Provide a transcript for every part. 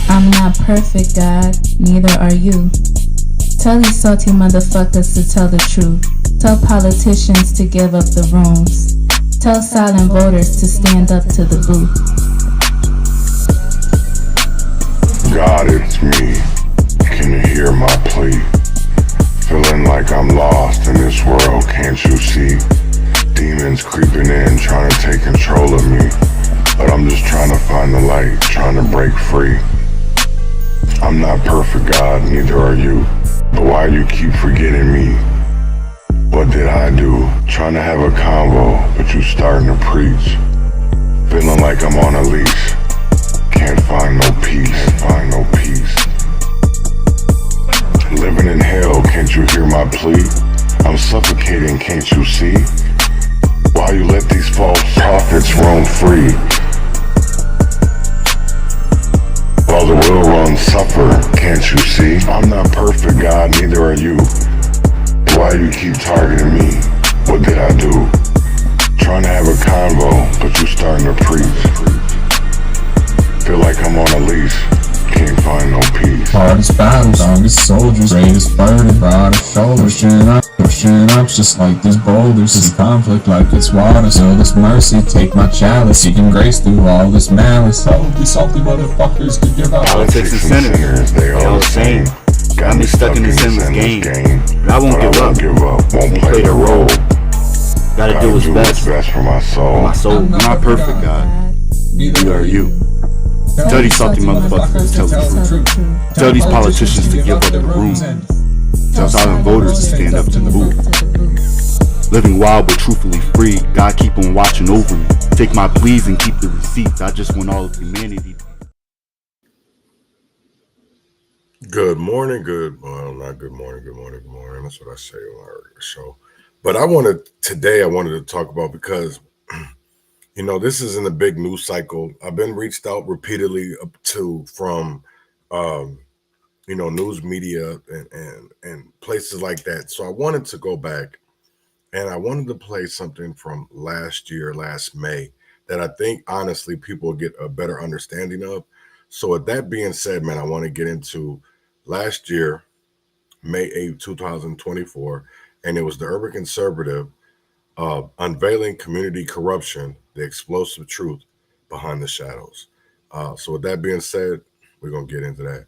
I'm not perfect, God, neither are you. Tell these salty motherfuckers to tell the truth. Tell politicians to give up the rooms. Tell silent voters to stand up to the booth. God, it's me. Can you hear my plea? Feeling like I'm lost in this world, can't you see? Demons creeping in, trying to take control of me. But I'm just trying to find the light, trying to break free. I'm not perfect, God, neither are you. But why you keep forgetting me? What did I do? Trying to have a convo, but you starting to preach. Feeling like I'm on a leash. Can't find no peace, find no peace. Living in hell, can't you hear my plea? I'm suffocating, can't you see? Why you let these false prophets roam free? While the real ones suffer, can't you see? I'm not perfect, God, neither are you. Why you keep targeting me? What did I do? Trying to have a convo, but you starting to preach. Feel like I'm on a leash, can't find no peace. Hardest battles, strongest soldiers, greatest burden, broadest shoulders, pushing up just like these boulders. This conflict like it's water, so this mercy, take my chalice, seeking grace through all this malice. All of these salty motherfuckers to give up. Politics and sinners, they all the same. Got me stuck in this endless game. But I won't give up, won't play the role. Gotta do what's best for my soul. I'm not perfect, God. Neither are you. Tell these salty motherfuckers to tell the truth. Tell these politicians to give up the room. Tell silent voters to stand up to the booth. Living wild but truthfully free. God keep on watching over me. Take my pleas and keep the receipts. I just want all of humanity. Good morning, not good morning. That's what I say on our show. But I wanted to talk about, because you know, this is in the big news cycle. I've been reached out repeatedly from you know, news media and places like that. So I wanted to go back and I wanted to play something from last May, that I think honestly people will get a better understanding of. So with that being said, man, I want to get into last year, May 8, 2024, and it was the Urban Conservative unveiling community corruption, the explosive truth behind the shadows. So with that being said, we're going to get into that.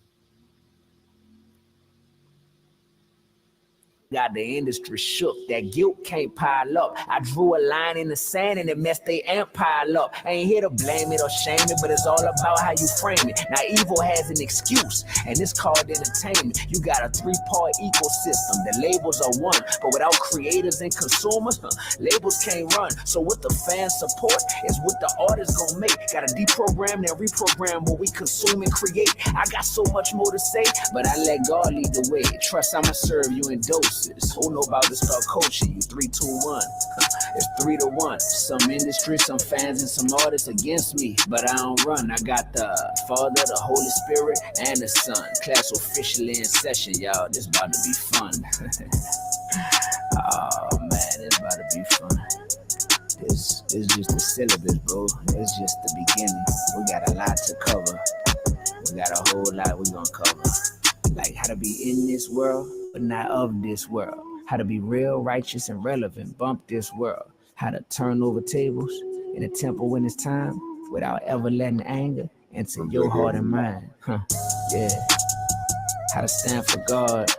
Got the industry shook, that guilt can't pile up. I drew a line in the sand and it messed they empire up. I ain't here to blame it or shame it, but it's all about how you frame it. Now evil has an excuse, and it's called entertainment. You got a three-part ecosystem. The labels are one, but without creators and consumers, labels can't run. So what the fans support is what the artists gon' make. Gotta deprogram and reprogram what we consume and create. I got so much more to say, but I let God lead the way. Trust I'ma serve you in doses. Who know about this star culture? You 3, 2, 1. It's 3 to 1. Some industry, some fans, and some artists against me, but I don't run. I got the Father, the Holy Spirit, and the Son. Class officially in session, y'all. This about to be fun. Oh man, this about to be fun. This is just the syllabus, bro. It's just the beginning. We got a lot to cover. We got a whole lot we gonna cover. Like how to be in this world, but not of this world. How to be real, righteous, and relevant. Bump this world. How to turn over tables in a temple when it's time, without ever letting anger into your heart and mind. Yeah. How to stand for God.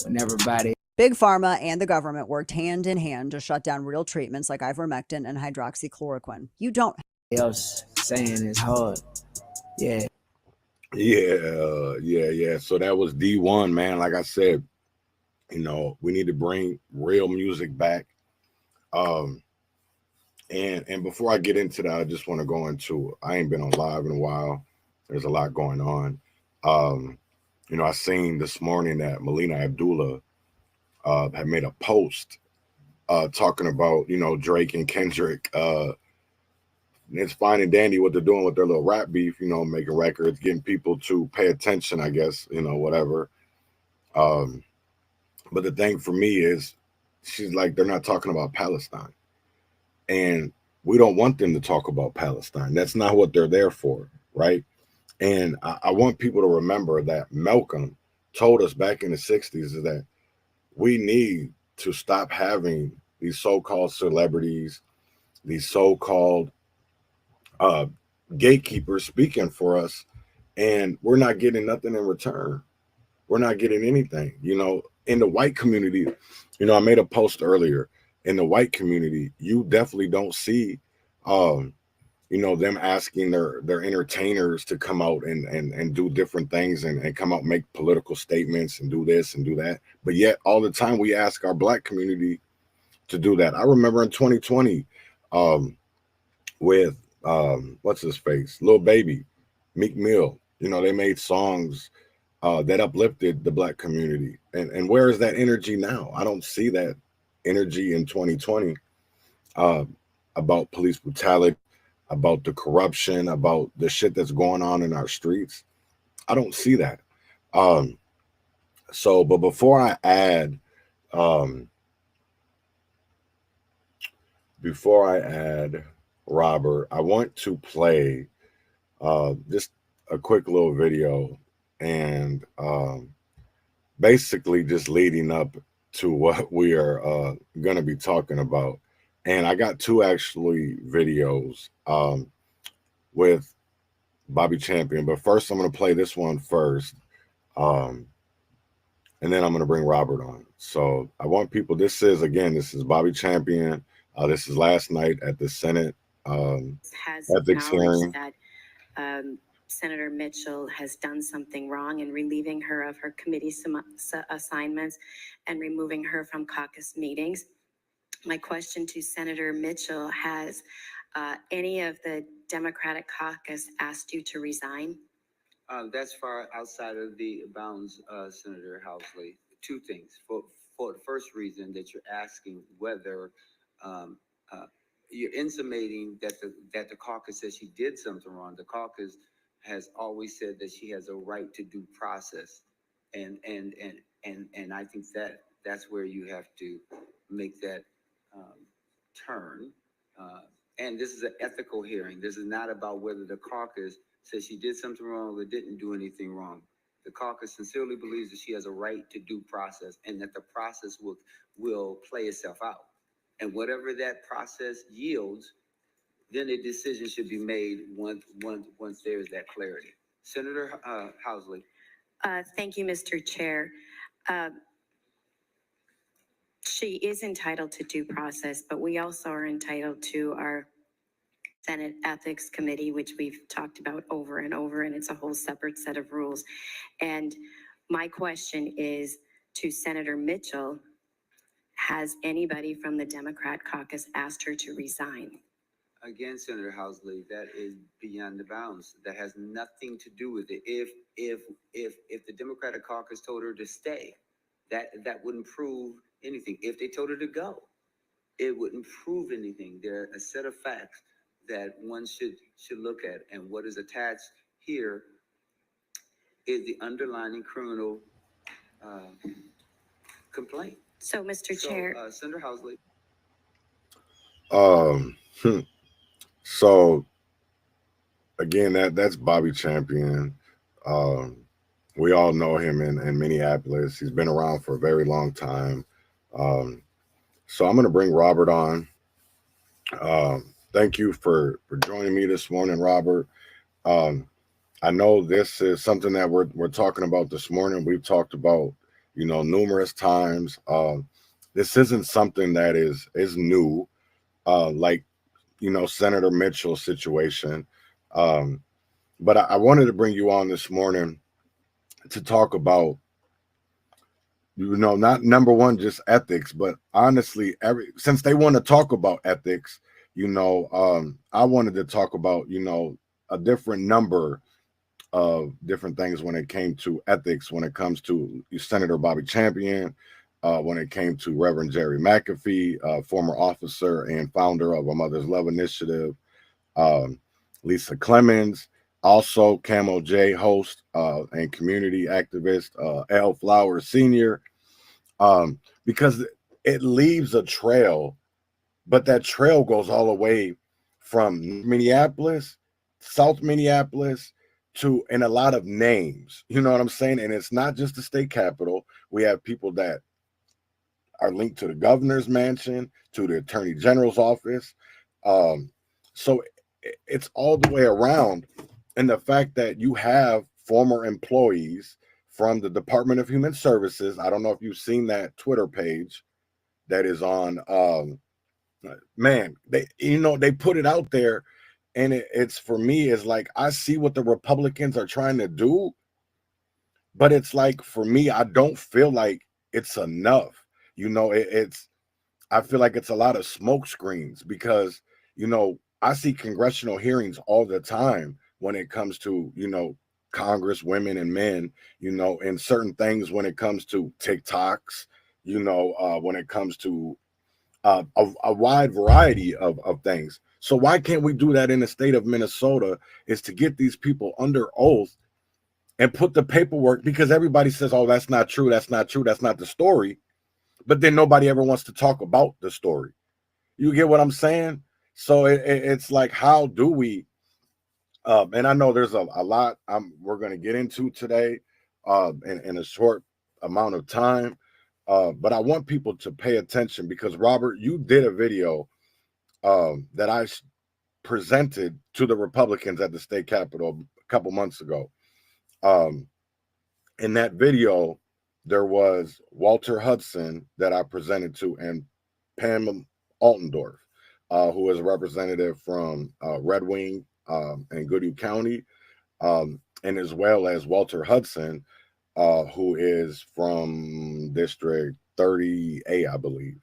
When everybody. Big Pharma and the government worked hand in hand to shut down real treatments like ivermectin and hydroxychloroquine. You don't else saying it's hard. Yeah. So that was D1, man. Like I said, you know, we need to bring real music back. And before I get into that, I just want to go into, I ain't been on live in a while. There's a lot going on. You know, I seen this morning that Melina Abdullah had made a post talking about, you know, Drake and Kendrick. It's fine and dandy what they're doing with their little rap beef, you know, making records, getting people to pay attention, I guess, you know, whatever. But the thing for me is, she's like, they're not talking about Palestine. And we don't want them to talk about Palestine. That's not what they're there for, right? And I want people to remember that Malcolm told us back in the 60s is that we need to stop having these so-called celebrities, these so-called gatekeepers speaking for us, and we're not getting nothing in return. We're not getting anything. You know, in the white community, you know, I made a post earlier. In the white community, you definitely don't see you know, them asking their entertainers to come out and do different things and come out, make political statements and do this and do that. But yet all the time we ask our black community to do that. I remember in 2020 with what's his face, Lil Baby, Meek Mill, you know, they made songs that uplifted the black community. And where is that energy now? I don't see that energy in 2020 about police brutality, about the corruption, about the shit that's going on in our streets. I don't see that. So, but before I add Robert, I want to play just a quick little video and basically just leading up to what we are going to be talking about. And I got two actually videos with Bobby Champion, but first I'm going to play this one first. And then I'm going to bring Robert on. So I want people, this is Bobby Champion. This is last night at the Senate ethics hearing. That Senator Mitchell has done something wrong in relieving her of her committee assignments and removing her from caucus meetings. My question to Senator Mitchell, has any of the Democratic caucus asked you to resign? That's far outside of the bounds, Senator Housley. Two things. For the first reason that you're asking whether you're intimating that the caucus says she did something wrong. The caucus has always said that she has a right to due process, and I think that's where you have to make that turn. And this is an ethical hearing. This is not about whether the caucus says she did something wrong or didn't do anything wrong. The caucus sincerely believes that she has a right to due process and that the process will play itself out. And whatever that process yields, then a decision should be made once there is that clarity. Senator Housley. Thank you, Mr. Chair. She is entitled to due process, but we also are entitled to our Senate Ethics Committee, which we've talked about over and over, and it's a whole separate set of rules. And my question is to Senator Mitchell, has anybody from the Democrat caucus asked her to resign? Again, Senator Housley, that is beyond the bounds. That has nothing to do with it. If the Democratic caucus told her to stay, that wouldn't prove anything. If they told her to go, it wouldn't prove anything. There are a set of facts that one should look at, and what is attached here is the underlying criminal complaint. So, Mr. Chair, Senator Housley. So again, that's Bobby Champion. We all know him in Minneapolis. He's been around for a very long time. So I'm going to bring Robert on. Thank you for joining me this morning, Robert. I know this is something that we're talking about this morning. We've talked about, you know, numerous times. This isn't something that is new, like, you know, Senator Mitchell's situation. But I wanted to bring you on this morning to talk about, you know, not number one, just ethics, but honestly, since they want to talk about ethics, you know, I wanted to talk about, you know, a different number of different things when it came to ethics, when it comes to Senator Bobby Champion, when it came to Reverend Jerry Mcafee, former officer and founder of A Mother's Love Initiative, Lisa Clemons, Also, Camo J, host and community activist, L Flowers Sr., because it leaves a trail, but that trail goes all the way from Minneapolis, South Minneapolis, and a lot of names. You know what I'm saying? And it's not just the state capitol. We have people that are linked to the governor's mansion, to the attorney general's office. So it's all the way around. And the fact that you have former employees from the Department of Human Services, I don't know if you've seen that Twitter page that is on, man, they put it out there, and it's for me, it's like, I see what the Republicans are trying to do, but it's like, for me, I don't feel like it's enough. I feel like it's a lot of smoke screens, because, I see congressional hearings all the time when it comes to, Congress, women and men, and certain things when it comes to TikToks, when it comes to a wide variety of things. So why can't we do that in the state of Minnesota, is to get these people under oath and put the paperwork, because everybody says, oh, that's not true. That's not true. That's not the story. But then nobody ever wants to talk about the story. You get what I'm saying? So it's like, how do we, and I know there's a lot we're going to get into today in a short amount of time. But I want people to pay attention, because Robert, you did a video that I presented to the Republicans at the state capitol a couple months ago. In that video, there was Walter Hudson that I presented to, and Pam Altendorf, who is a representative from Red Wing and Goodhue County, and as well as Walter Hudson, who is from District 30A, I believe.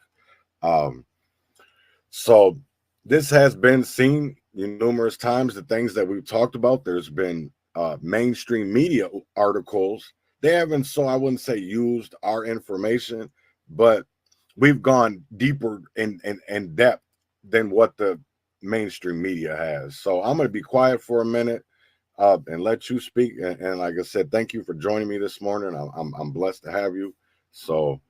So this has been seen numerous times, the things that we've talked about. There's been mainstream media articles. They haven't, so I wouldn't say used our information, but we've gone deeper in depth than what the mainstream media has. So I'm going to be quiet for a minute and let you speak. And like I said, thank you for joining me this morning. I'm blessed to have you. So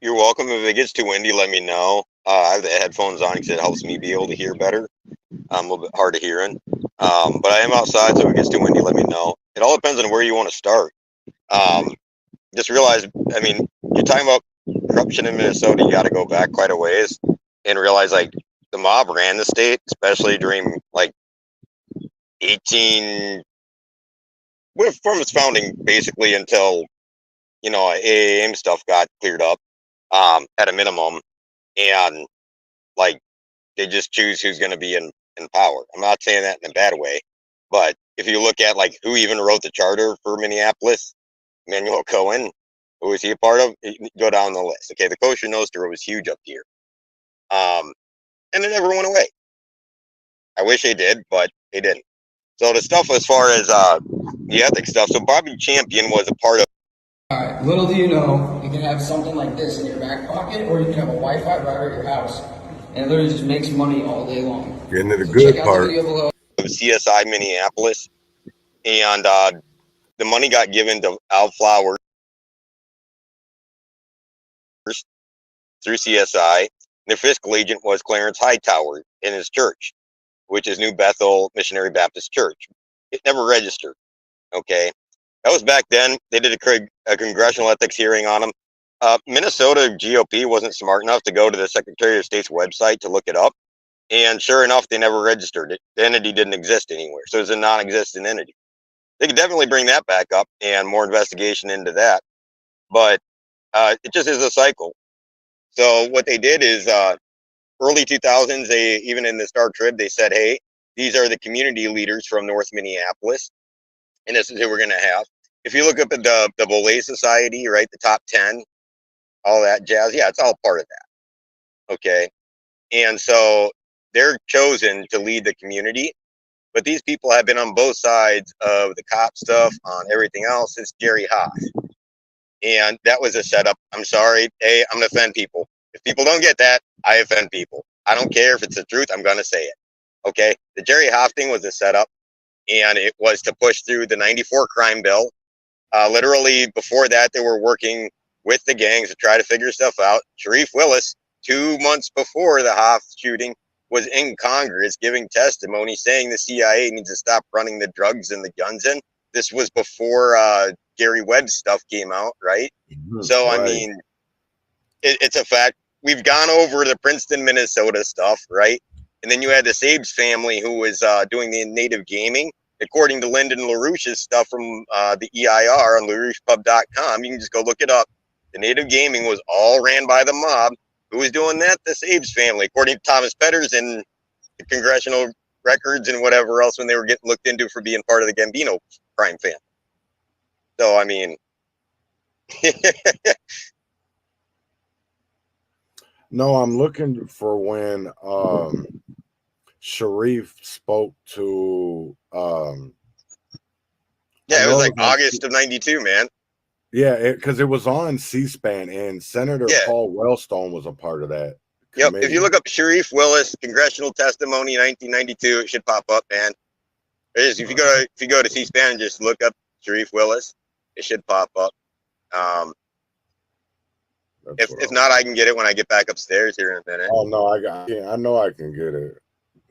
you're welcome. If it gets too windy, let me know. I have the headphones on because it helps me be able to hear better. I'm a little bit hard of hearing, but I am outside, so if it gets too windy, let me know. It all depends on where you want to start. Just realize, I mean, you're talking about corruption in Minnesota. You got to go back quite a ways and realize, like, the mob ran the state, especially during like 18, from its founding, basically until AAM stuff got cleared up at a minimum, and like they just choose who's going to be in power. I'm not saying that in a bad way, but if you look at like who even wrote the charter for Minneapolis, Manuel Cohen, who was he a part of? Go down the list. Okay, the kosher nostra was huge up here, and it never went away. I wish they did, but they didn't. So the stuff as far as the ethics stuff. So Bobby Champion was a part of. All right, little do you know, you can have something like this in your back pocket, or you can have a Wi-Fi router at your house, and it literally just makes money all day long. Getting to the good part. Of CSI Minneapolis, and the money got given to Al Flowers through CSI. Their fiscal agent was Clarence Hightower in his church, which is New Bethel Missionary Baptist Church. It never registered. Okay. That was back then. They did a congressional ethics hearing on them. Minnesota GOP wasn't smart enough to go to the Secretary of State's website to look it up. And sure enough, they never registered it. The entity didn't exist anywhere. So it's a non-existent entity. They could definitely bring that back up and more investigation into that. But it just is a cycle. So what they did is early 2000s, they even in the Star Trib, they said, hey, these are the community leaders from North Minneapolis. And this is who we're going to have. If you look up at the Belay Society, right, the top 10, all that jazz, yeah, it's all part of that. Okay. And so they're chosen to lead the community. But these people have been on both sides of the cop stuff, on everything else since Jerry Hoff. And that was a setup. I'm sorry. Hey, I'm going to offend people. If people don't get that, I offend people. I don't care if it's the truth. I'm going to say it. Okay. The Jerry Hoff thing was a setup. and it was to push through the 94 crime bill. Literally before that, they were working with the gangs to try to figure stuff out. Sharif Willis, 2 months before the Hoff shooting, was in Congress giving testimony saying the CIA needs to stop running the drugs and the guns in. This was before Gary Webb's stuff came out, right? So, I mean, it's a fact. We've gone over the Princeton, Minnesota stuff, right? And then you had the Sabes family who was doing the native gaming. According to Lyndon LaRouche's stuff from the EIR on LaRouchePub.com, you can just go look it up. The native gaming was all ran by the mob. Who was doing that? The Sabes family, according to Thomas Petters and the congressional records and whatever else when they were getting looked into for being part of the Gambino crime family. So, I mean, no, I'm looking for when Sharif spoke to yeah, it was like August of '92, man. Yeah, because it was on C-SPAN, and Senator Paul Wellstone was a part of that. Yep. If you look up Sharif Willis congressional testimony 1992, it should pop up, man. It is. If you go to C-SPAN and just look up Sharif Willis, it should pop up. If not, I can get it when I get back upstairs here in a minute. Oh no, I know I can get it.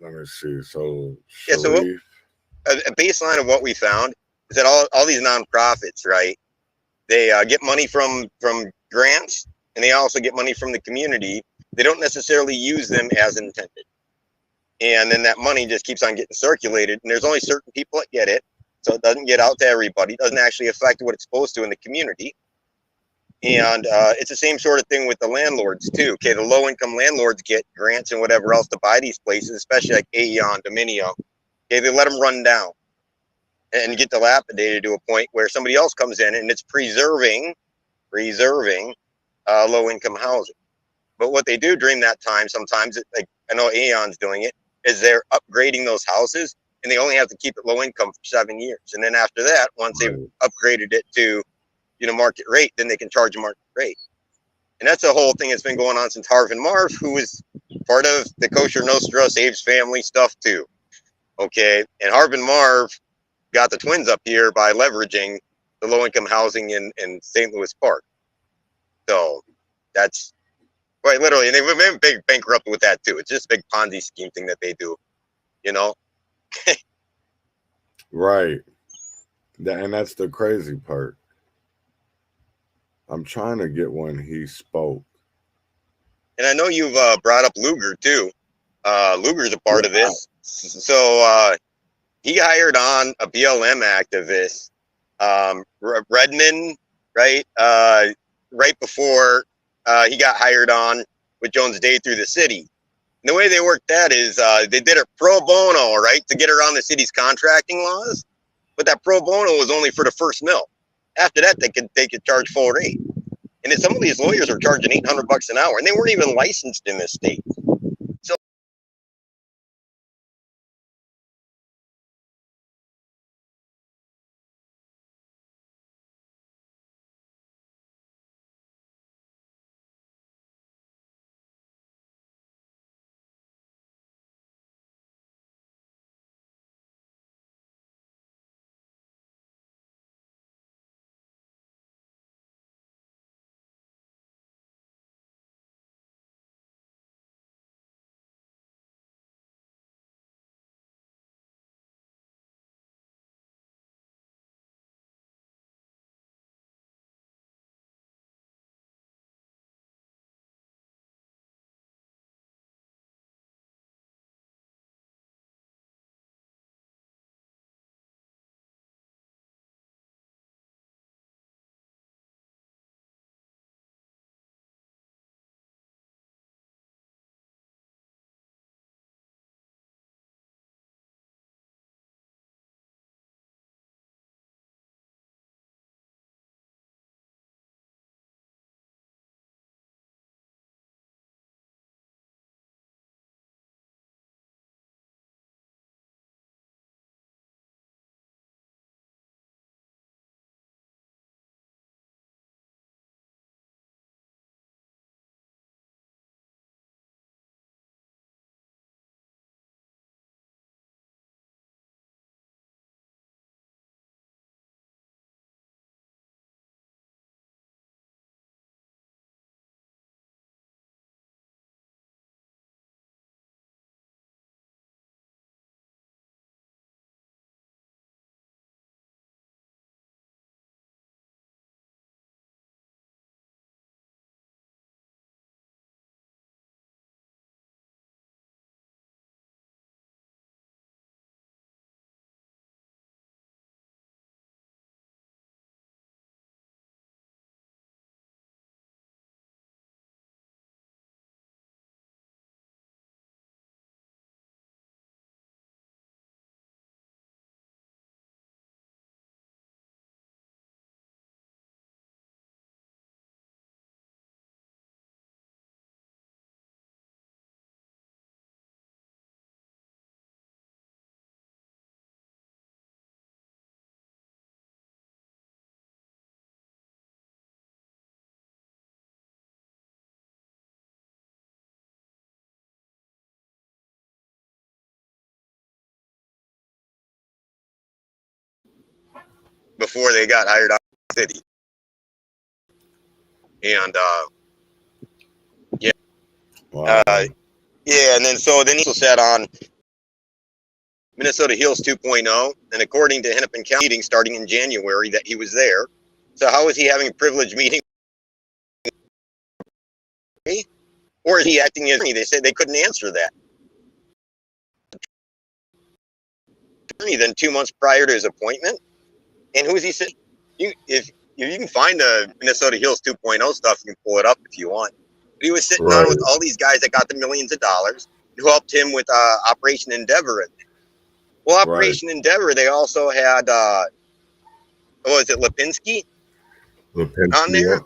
Let me see. So yeah, so a baseline of what we found is that all these nonprofits, right? They get money from grants, and they also get money from the community. They don't necessarily use them as intended, and then that money just keeps on getting circulated. And there's only certain people that get it, so it doesn't get out to everybody. It doesn't actually affect what it's supposed to in the community. And it's the same sort of thing with the landlords too. Okay, the low-income landlords get grants and whatever else to buy these places, especially like Aeon, Dominion. Okay, they let them run down and get dilapidated to a point where somebody else comes in and it's preserving low-income housing. But what they do during that time, sometimes, like I know Aeon's doing it, is they're upgrading those houses, and they only have to keep it low income for 7 years. And then after that, once they've upgraded it to market rate, then they can charge a market rate. And that's a whole thing that's been going on since Harvin Marv, who was part of the Kosher Nostra Saves family stuff too. Okay, and Harvin Marv got the twins up here by leveraging the low-income housing in St. Louis Park. So that's quite literally, and they've been big bankrupt with that too. It's just a big Ponzi scheme thing that they do, Right. And that's the crazy part. I'm trying to get when he spoke. And I know you've brought up Lugar too. Lugar's a part of this. So he hired on a BLM activist, Redmond, right? Right before he got hired on with Jones Day through the city. And the way they worked that is they did it pro bono, right, to get around the city's contracting laws. But that pro bono was only for the first mill. After that, they could charge full rate. And then some of these lawyers are charging $800 an hour, and they weren't even licensed in this state. before they got hired out of the city. And yeah, Wow. yeah, and then he also sat on Minnesota Hills 2.0, and according to Hennepin County meeting starting in January that he was there. So how is he having a privileged meeting? Or is he acting as? They said they couldn't answer that. Then 2 months prior to his appointment, and who's he sitting? If you can find the Minnesota Hills 2.0 stuff, you can pull it up if you want. But he was sitting on with all these guys that got the millions of dollars, who helped him with Operation Endeavor. Well, Operation Endeavor, they also had was it Lipinski on there?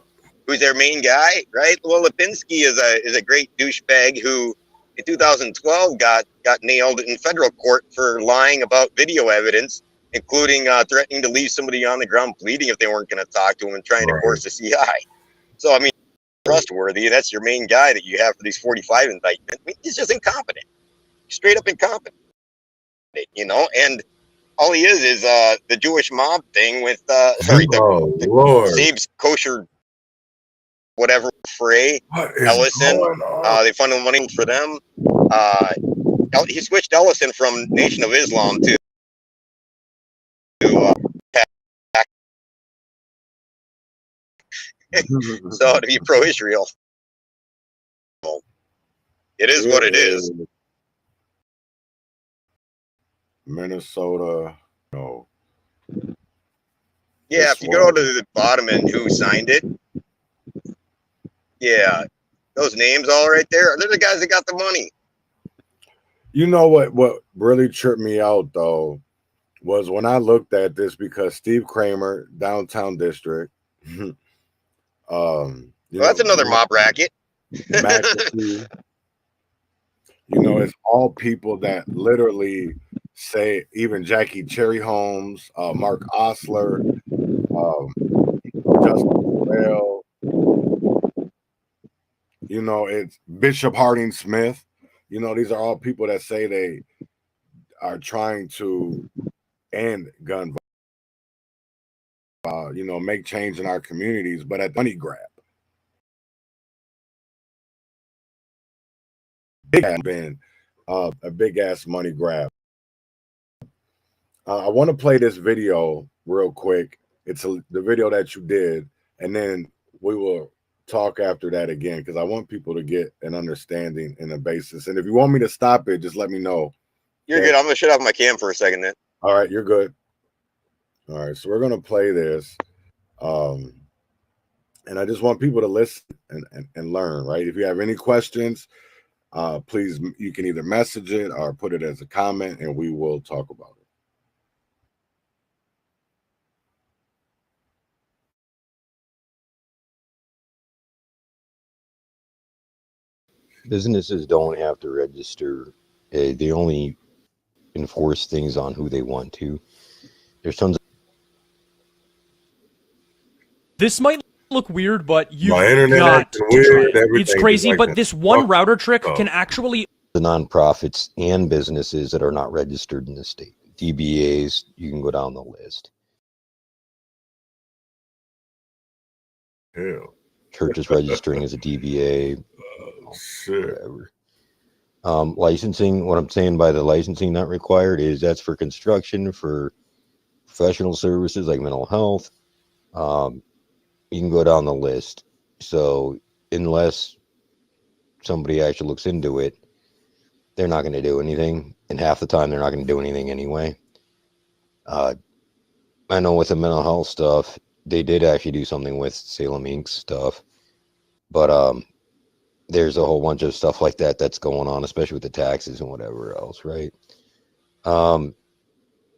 Who's their main guy, right? Well, Lipinski is a great douchebag who in 2012 got nailed in federal court for lying about video evidence, including threatening to leave somebody on the ground bleeding if they weren't going to talk to him and trying to coerce the CI. So, I mean, trustworthy. That's your main guy that you have for these 45 indictments. I mean, he's just incompetent, straight up incompetent, you know. And all he is the Jewish mob thing with Sabe's kosher whatever fray. Ellison, they funded money for them. He switched Ellison from Nation of Islam to so to be pro-Israel. It is what it is. Minnesota, no. Yeah, if you go to the bottom and who signed it, yeah, those names all right there. They're the guys that got the money. You know what really tripped me out though was when I looked at this, because Steve Kramer, downtown district, that's another mob racket. Mcafee, you know, it's all people that literally say, even Jackie Cherry Holmes, Mark Osler, Justin Bell, you know, it's Bishop Harding Smith. You know, these are all people that say they are trying to end gun violence, you know, make change in our communities, but at the money grab. It has been a big ass money grab. I want to play this video real quick. It's the video that you did, and then we will talk after that again, because I want people to get an understanding and a basis. And if you want me to stop it, just let me know. You're good. I'm gonna shut off my cam for a second then. All right, you're good. All right, so we're gonna play this, and I just want people to listen and learn. Right? If you have any questions, please, you can either message it or put it as a comment, and we will talk about it. Businesses don't have to register. They only enforce things on who they want to. There's tons of... This might look weird, but you got to try it. It's crazy, but this one router trick can actually... The nonprofits and businesses that are not registered in the state. DBAs, you can go down the list. Hell. Churches registering as a DBA. Whatever. Licensing, what I'm saying by the licensing not required is that's for construction, for professional services like mental health. You can go down the list. So unless somebody actually looks into it, they're not going to do anything. And half the time they're not going to do anything anyway. I know with the mental health stuff, they did actually do something with Salem Inc. stuff. But there's a whole bunch of stuff like that that's going on, especially with the taxes and whatever else, right?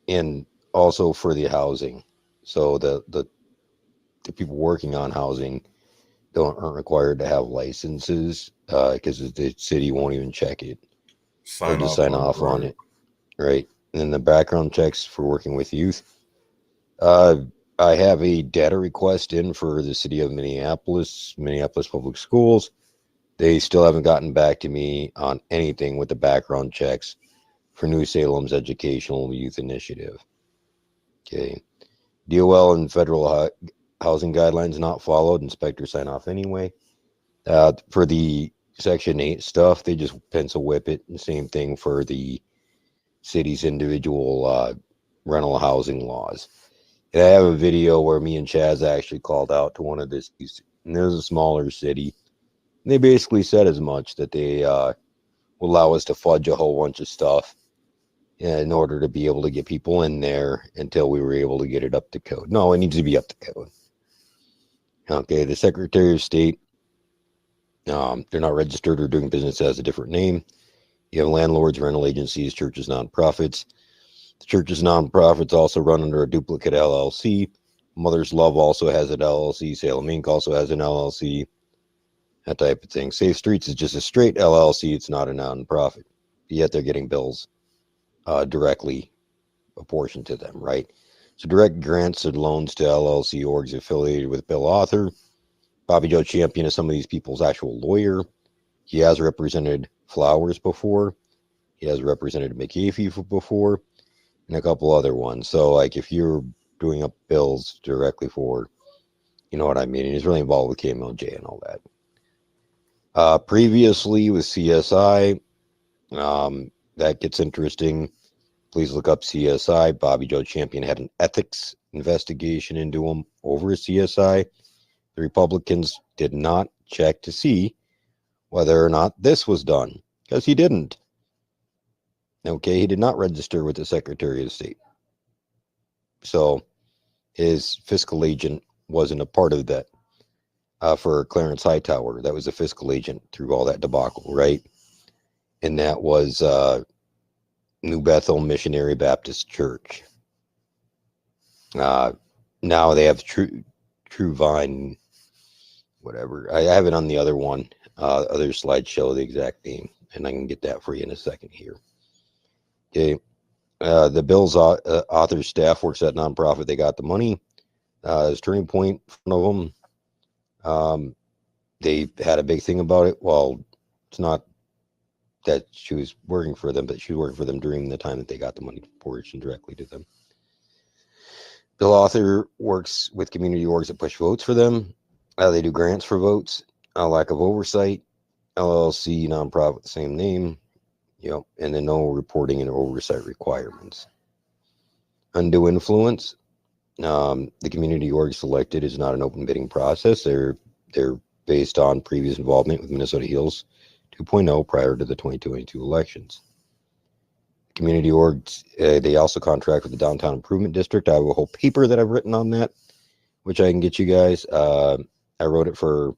And also for the housing. So the people working on housing aren't required to have licenses because the city won't even check it. They'll just sign off on it, right? And then the background checks for working with youth. I have a data request in for the city of Minneapolis Public Schools. They still haven't gotten back to me on anything with the background checks for New Salem's Educational Youth Initiative. Okay. DOL and federal housing guidelines not followed. Inspectors sign off anyway. For the Section 8 stuff, they just pencil whip it. And same thing for the city's individual rental housing laws. And I have a video where me and Chaz actually called out to one of this, and there's a smaller city. And they basically said as much, that they will allow us to fudge a whole bunch of stuff in order to be able to get people in there until we were able to get it up to code. No, it needs to be up to code. Okay, the Secretary of State, they're not registered or doing business as a different name. You have landlords, rental agencies, churches, nonprofits. The churches, nonprofits also run under a duplicate LLC. Mother's Love also has an LLC. Salem Inc. also has an LLC. That type of thing. Safe Streets is just a straight LLC. It's not a nonprofit. Yet they're getting bills directly apportioned to them, right? So direct grants and loans to LLC orgs affiliated with Bill Author. Bobby Joe Champion is some of these people's actual lawyer. He has represented Flowers before. He has represented Mcafee before, and a couple other ones. So, like, if you're doing up bills directly for, you know what I mean, and he's really involved with KMLJ and all that. Previously with CSI, that gets interesting. Please look up CSI. Bobby Joe Champion had an ethics investigation into him over CSI. The Republicans did not check to see whether or not this was done, because he didn't. Okay, he did not register with the Secretary of State. So his fiscal agent wasn't a part of that. For Clarence Hightower, that was a fiscal agent through all that debacle, right? And that was New Bethel Missionary Baptist Church. Now they have True Vine, whatever. I have it on the other one, other slideshow, the exact name, and I can get that for you in a second here. Okay, the bill's author staff works at nonprofit. They got the money. As Turning Point, one of them, they had a big thing about it. Well, it's not that she was working for them, but she was working for them during the time that they got the money portioned directly to them. Bill Author works with community orgs that push votes for them. They do grants for votes. Lack of oversight. LLC, nonprofit, same name. Yep, and then no reporting and oversight requirements. Undue influence. The community org selected is not an open bidding process. They're based on previous involvement with Minnesota Heals 2.0 prior to the 2022 elections. Community orgs, they also contract with the Downtown Improvement District. I have a whole paper that I've written on that, which I can get you guys. I wrote it for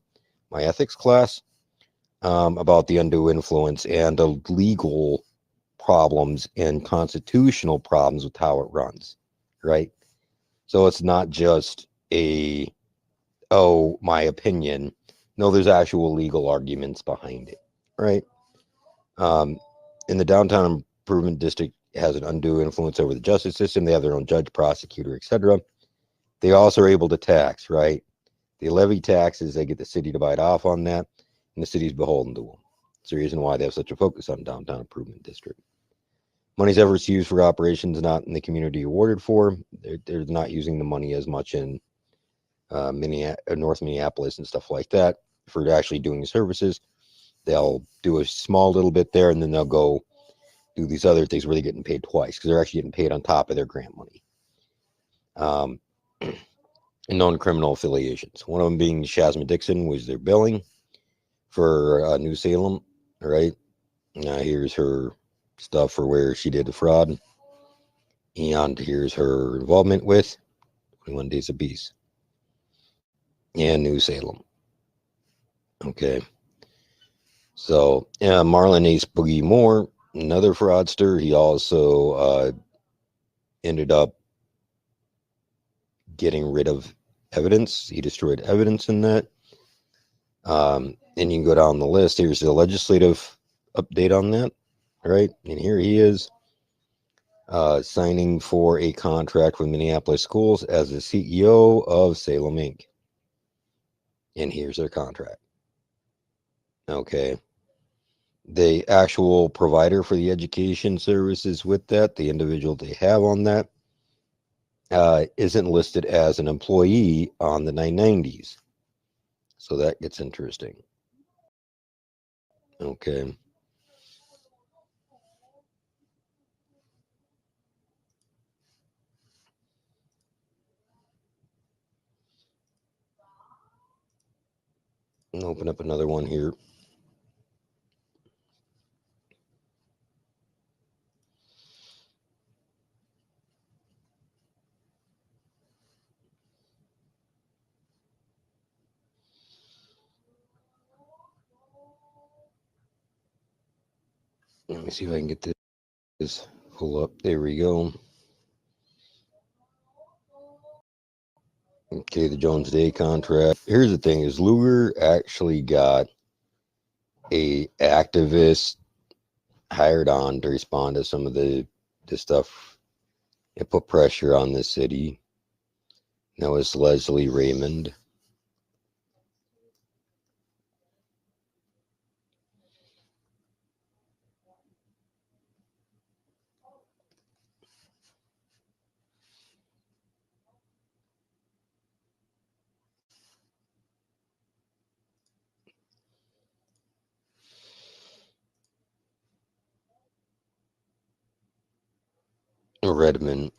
my ethics class about the undue influence and the legal problems and constitutional problems with how it runs, right? So it's not just my opinion. No, there's actual legal arguments behind it, right? In the Downtown Improvement District has an undue influence over the justice system. They have their own judge, prosecutor, etc. They also are able to tax, right? They levy taxes. They get the city to bite off on that, and the city's beholden to them. It's the reason why they have such a focus on Downtown Improvement District. Money's ever used for operations not in the community awarded for. They're not using the money as much in North Minneapolis and stuff like that for actually doing services. They'll do a small little bit there, and then they'll go do these other things where they're getting paid twice because they're actually getting paid on top of their grant money. And known criminal affiliations. One of them being Chasms Dixon was their billing for New Salem, right? Now here's her stuff for where she did the fraud. And here's her involvement with 21 Days of Peace and New Salem. Okay. So Marlon Ace Boogie Moore, another fraudster. He also ended up getting rid of evidence. He destroyed evidence in that. And you can go down the list. Here's the legislative update on that, right? And here he is signing for a contract with Minneapolis Schools as the CEO of Salem Inc. And here's their contract. Okay. The actual provider for the education services with that, the individual they have on that, isn't listed as an employee on the 990s. So that gets interesting. Okay. And open up another one here. Let me see if I can get this pull up. There we go. Okay, the Jones Day contract. Here's the thing: is Luger actually got a activist hired on to respond to some of the stuff. It put pressure on the city. That was Leslie Raymond. Redmond.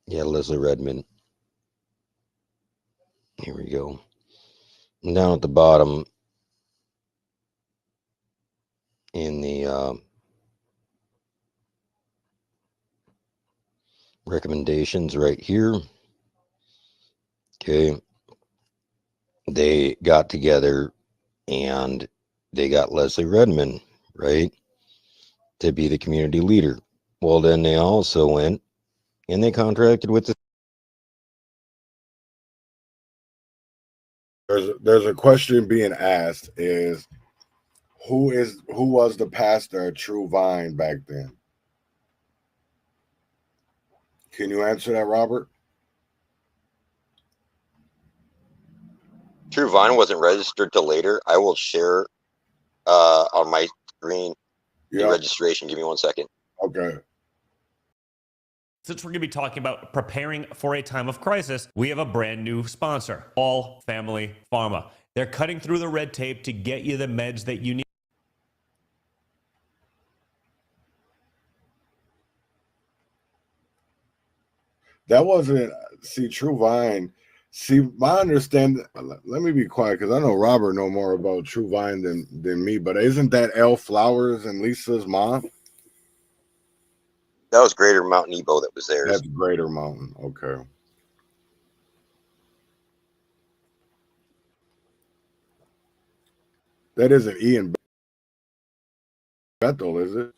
Yeah, Leslie Redmond. Here we go. And down at the bottom in the recommendations right here. Okay. They got together and they got Leslie Redmond, right, to be the community leader. Well, then they also went and they contracted with the. There's a question being asked: is who was the pastor at True Vine back then? Can you answer that, Robert? True Vine wasn't registered till later. I will share on my screen the registration. Give me 1 second. Okay. Since we're going to be talking about preparing for a time of crisis, we have a brand new sponsor, All Family Pharma. They're cutting through the red tape to get you the meds that you need. That wasn't, see, True Vine. See, my understanding, let me be quiet because I know Robert know more about True Vine than me, but isn't that Elle Flowers and Lisa's mom? That was Greater Mountain Ebo that was theirs. That's Greater Mountain. Okay. That isn't Ian Bethel, is it?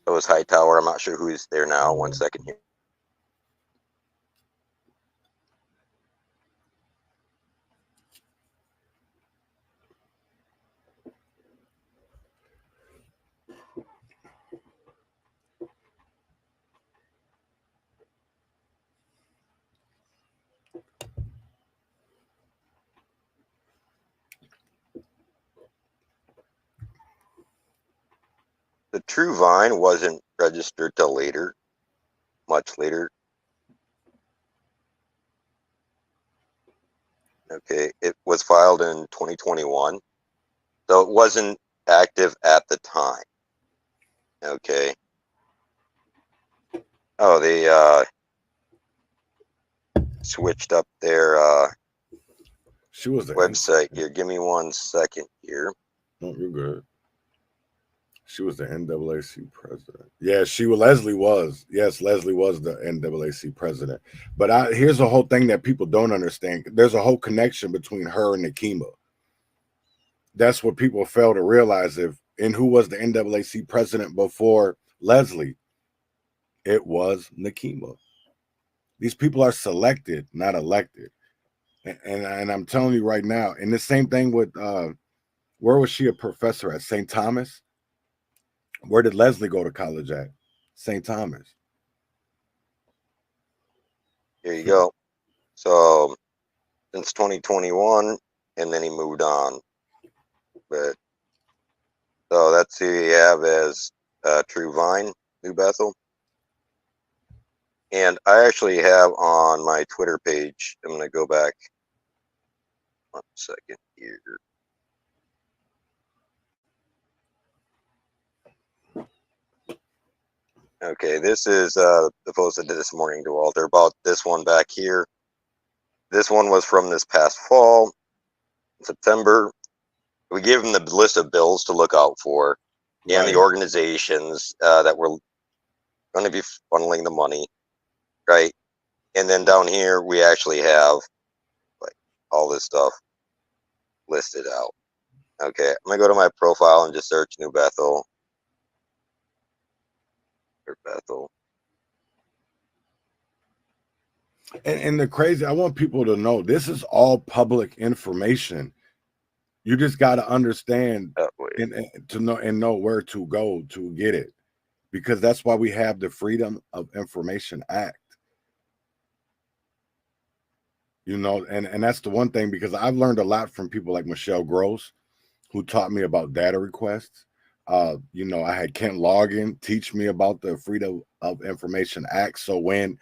That was Hightower. I'm not sure who's there now. 1 second here. The True Vine wasn't registered till later, much later. Okay, it was filed in 2021, so it wasn't active at the time. Okay. Oh, they switched up their she was the website here. Give me 1 second here. No, you're good. She was the NAAC president. Yeah, Leslie was. Yes, Leslie was the NAAC president. But here's a whole thing that people don't understand. There's a whole connection between her and Nakima. That's what people fail to realize. And who was the NAAC president before Leslie? It was Nakima. These people are selected, not elected. And I'm telling you right now, and the same thing with where was she a professor at? St. Thomas? Where did Leslie go to college at? St. Thomas. Here you go. So since 2021, and then he moved on. But so that's who you have as True Vine, New Bethel. And I actually have on my Twitter page, I'm going to go back 1 second here. Okay, this is the post I did this morning to Walter about this one back here. This one was from this past fall, September. We gave him the list of bills to look out for and the organizations that were going to be funneling the money, right? And then down here, we actually have like all this stuff listed out. Okay, I'm going to go to my profile and just search New Bethel. Bethel. And the crazy, I want people to know this is all public information. You just got to understand and to know where to go to get it, because that's why we have the Freedom of Information Act. You know, and that's the one thing, because I've learned a lot from people like Michelle Gross, who taught me about data requests. You know, I had Kent Logan teach me about the Freedom of Information Act. So when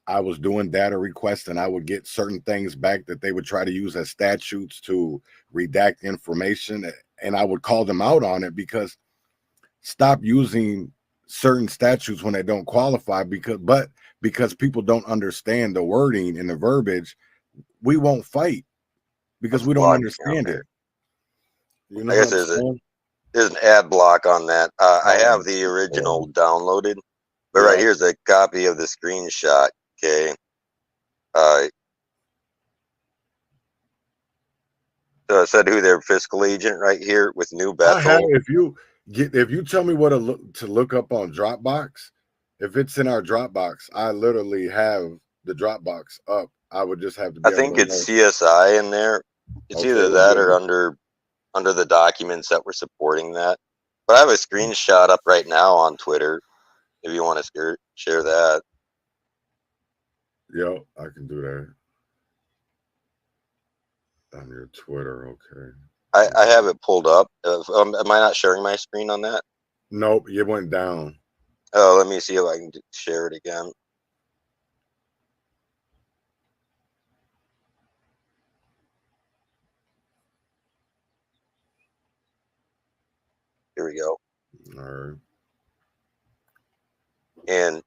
I was doing data requests and I would get certain things back that they would try to use as statutes to redact information, and I would call them out on it, because stop using certain statutes when they don't qualify, because people don't understand the wording and the verbiage, we won't fight because we don't understand it. You know, I guess there's an ad block on that. I have the original downloaded, but right here's a copy of the screenshot. Okay. So I said who their fiscal agent right here with New Bethel. If you tell me what to look up on Dropbox, if it's in our Dropbox, I literally have the Dropbox up. I would just have to. I think it's CSI in there. It's either that or under the documents that were supporting that. But I have a screenshot up right now on Twitter if you want to share that. Yo, I can do that on your Twitter. Okay. I have it pulled up. Am I not sharing my screen on that? Nope, it went down. Oh, let me see if I can share it again. Here we go. All right. And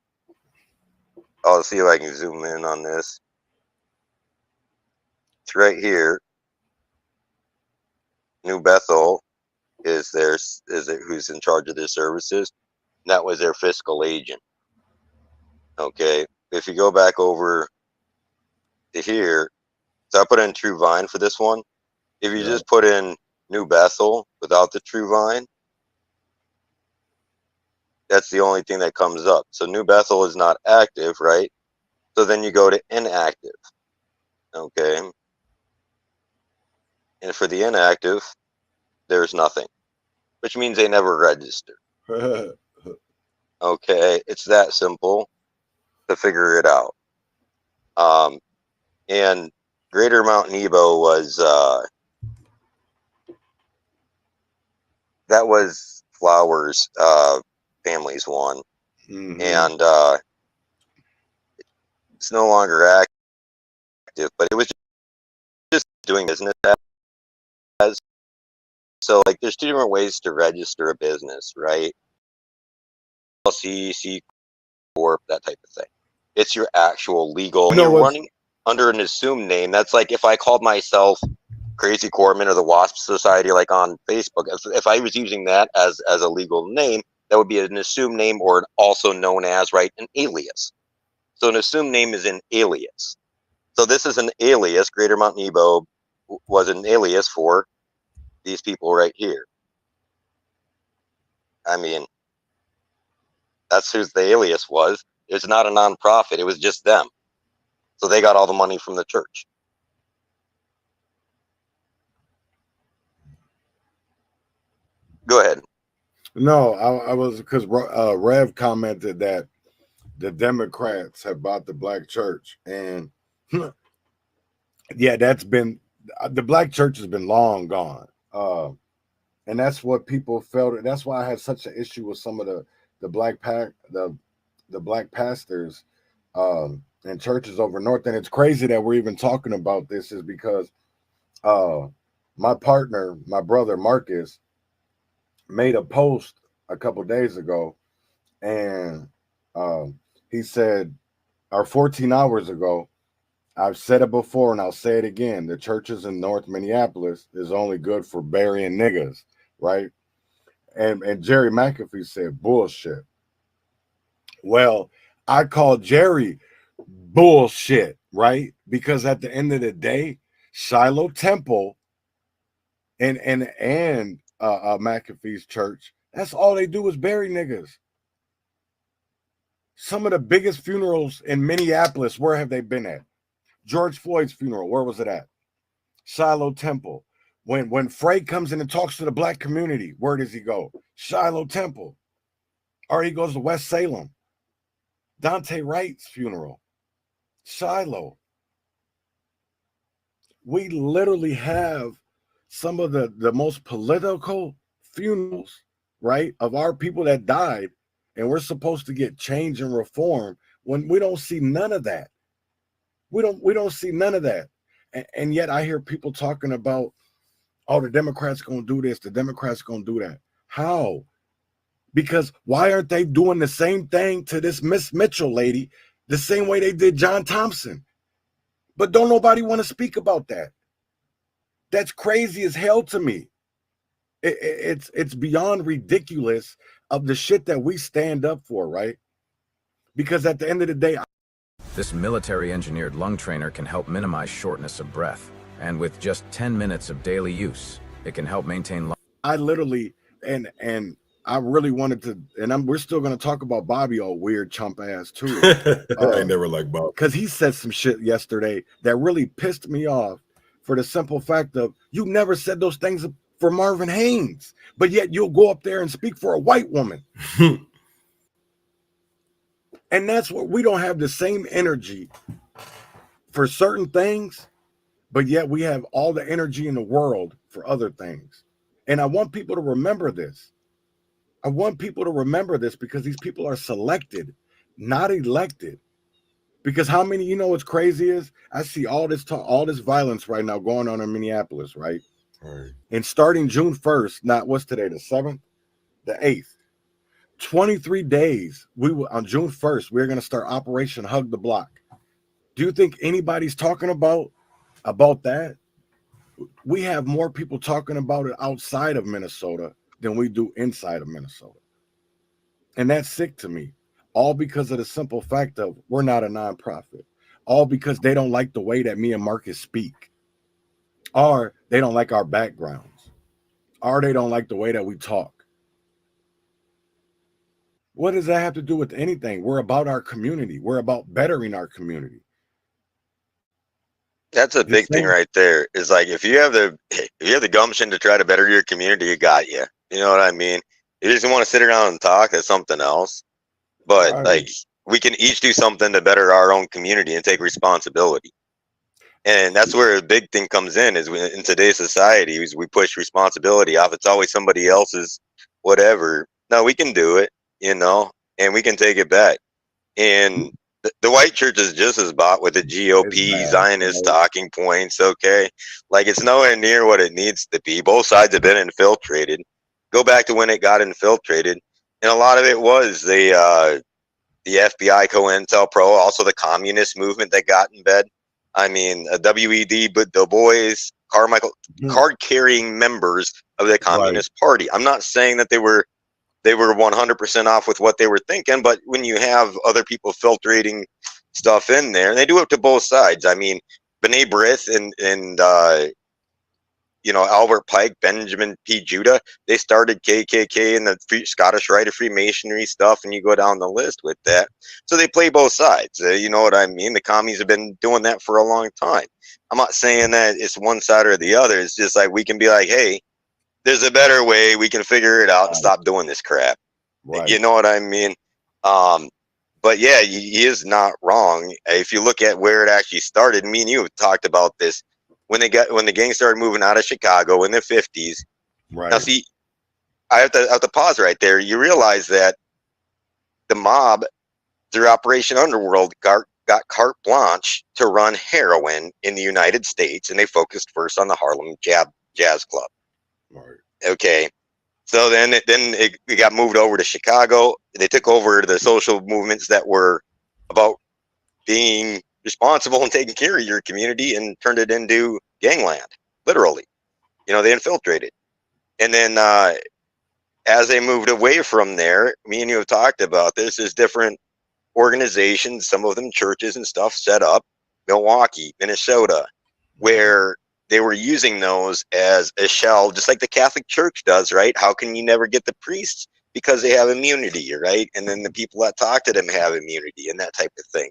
I'll see if I can zoom in on this. It's right here. New Bethel is who's in charge of their services. And that was their fiscal agent. Okay. If you go back over to here, so I put in True Vine for this one. If you just put in New Bethel without the True Vine, that's the only thing that comes up. So New Bethel is not active, right? So then you go to inactive. Okay. And for the inactive, there's nothing, which means they never register. Okay. It's that simple to figure it out. And Greater Mount Nebo was, that was Flowers, family's one. Mm-hmm. And it's no longer active, but it was just doing business as. So like there's two different ways to register a business, right? LLC, C Corp, that type of thing. It's your actual legal, when you're running under an assumed name. That's like if I called myself Crazy Corpman or the Wasp Society, like on Facebook, if I was using that as a legal name, that would be an assumed name, or also known as, right, an alias. So an assumed name is an alias. So this is an alias. Greater Mount Nebo was an alias for these people right here. I mean, that's who the alias was. It's not a nonprofit. It was just them. So they got all the money from the church. Go ahead. No, I was because Rev commented that the Democrats have bought the black church, and yeah, that's been the black church has been long gone, and that's what people felt. That's why I had such an issue with some of the black pastors and churches over north. And it's crazy that we're even talking about this, is because my partner, my brother Marcus, made a post a couple days ago, and he said, or 14 hours ago, I've said it before and I'll say it again, the churches in North Minneapolis is only good for burying niggas, right? And Jerry Mcafee said bullshit. Well, I call Jerry bullshit, right? Because at the end of the day, Shiloh Temple and Mcafee's church, that's all they do is bury niggas. Some of the biggest funerals in Minneapolis, where have they been at? George Floyd's funeral, where was it at? Shiloh Temple. When Frey comes in and talks to the black community, where does he go? Shiloh Temple. Or he goes to West Salem. Dante Wright's funeral. Shiloh. We literally have some of the most political funerals, right, of our people that died, and we're supposed to get change and reform when we don't see none of that. We don't see none of that. And yet I hear people talking about, oh, the Democrats gonna do this, the Democrats gonna do that. How? Because why aren't they doing the same thing to this Miss Mitchell lady the same way they did John Thompson? But don't nobody want to speak about that. That's crazy as hell to me. It's beyond ridiculous of the shit that we stand up for, right? Because at the end of the day, this military engineered lung trainer can help minimize shortness of breath. And with just 10 minutes of daily use, it can help maintain I literally, and I really wanted to, and we're still going to talk about Bobby, old weird chump ass too. I never liked Bob. Because he said some shit yesterday that really pissed me off, for the simple fact of, you never said those things for Marvin Haynes, but yet you'll go up there and speak for a white woman. And that's what, we don't have the same energy for certain things, but yet we have all the energy in the world for other things. And I want people to remember this. I want people to remember this, because these people are selected, not elected. Because how many, you know what's crazy is, I see all this talk, all this violence right now going on in Minneapolis, right? Right. And starting June 1st, not what's today, the 7th, the 8th, 23 days, on June 1st, we're going to start Operation Hug the Block. Do you think anybody's talking about that? We have more people talking about it outside of Minnesota than we do inside of Minnesota. And that's sick to me. All because of the simple fact of, we're not a nonprofit. All because they don't like the way that me and Marcus speak. Or they don't like our backgrounds. Or they don't like the way that we talk. What does that have to do with anything? We're about our community. We're about bettering our community. That's a big thing right there. Is like, if you have the gumption to try to better your community, you got you. You know what I mean? You just want to sit around and talk, that's something else. But like, we can each do something to better our own community and take responsibility. And that's where a big thing comes in, is in today's society, is we push responsibility off. It's always somebody else's whatever. No, we can do it, you know, and we can take it back. And the white church is just as bought with the GOP Zionist talking points, okay? Like, it's nowhere near what it needs to be. Both sides have been infiltrated. Go back to when it got infiltrated. And a lot of it was the FBI, COINTELPRO, also the communist movement that got in bed. I mean, WED, but Du Bois, card-carrying members of the Communist Party. I'm not saying that they were 100% off with what they were thinking, but when you have other people filtrating stuff in there, and they do it to both sides. I mean, B'nai B'rith and you know, Albert Pike, Benjamin P. Judah, they started KKK and the Scottish Rite of Freemasonry stuff, and you go down the list with that. So they play both sides. You know what I mean? The commies have been doing that for a long time. I'm not saying that it's one side or the other. It's just like, we can be like, hey, there's a better way. We can figure it out and stop doing this crap. Right. You know what I mean? But yeah, he is not wrong. If you look at where it actually started, me and you have talked about this when the gang started moving out of Chicago in the 50s. Right. Now, see, I have to pause right there. You realize that the mob, through Operation Underworld, got carte blanche to run heroin in the United States, and they focused first on the Harlem Jazz Club. Right. Okay. So then it got moved over to Chicago. They took over the social movements that were about being responsible and taking care of your community and turned it into gangland, literally. You know, they infiltrated. And then as they moved away from there, me and you have talked about this, there's different organizations, some of them churches and stuff set up, Milwaukee, Minnesota, where they were using those as a shell, just like the Catholic Church does, right? How can you never get the priests? Because they have immunity, right? And then the people that talk to them have immunity and that type of thing.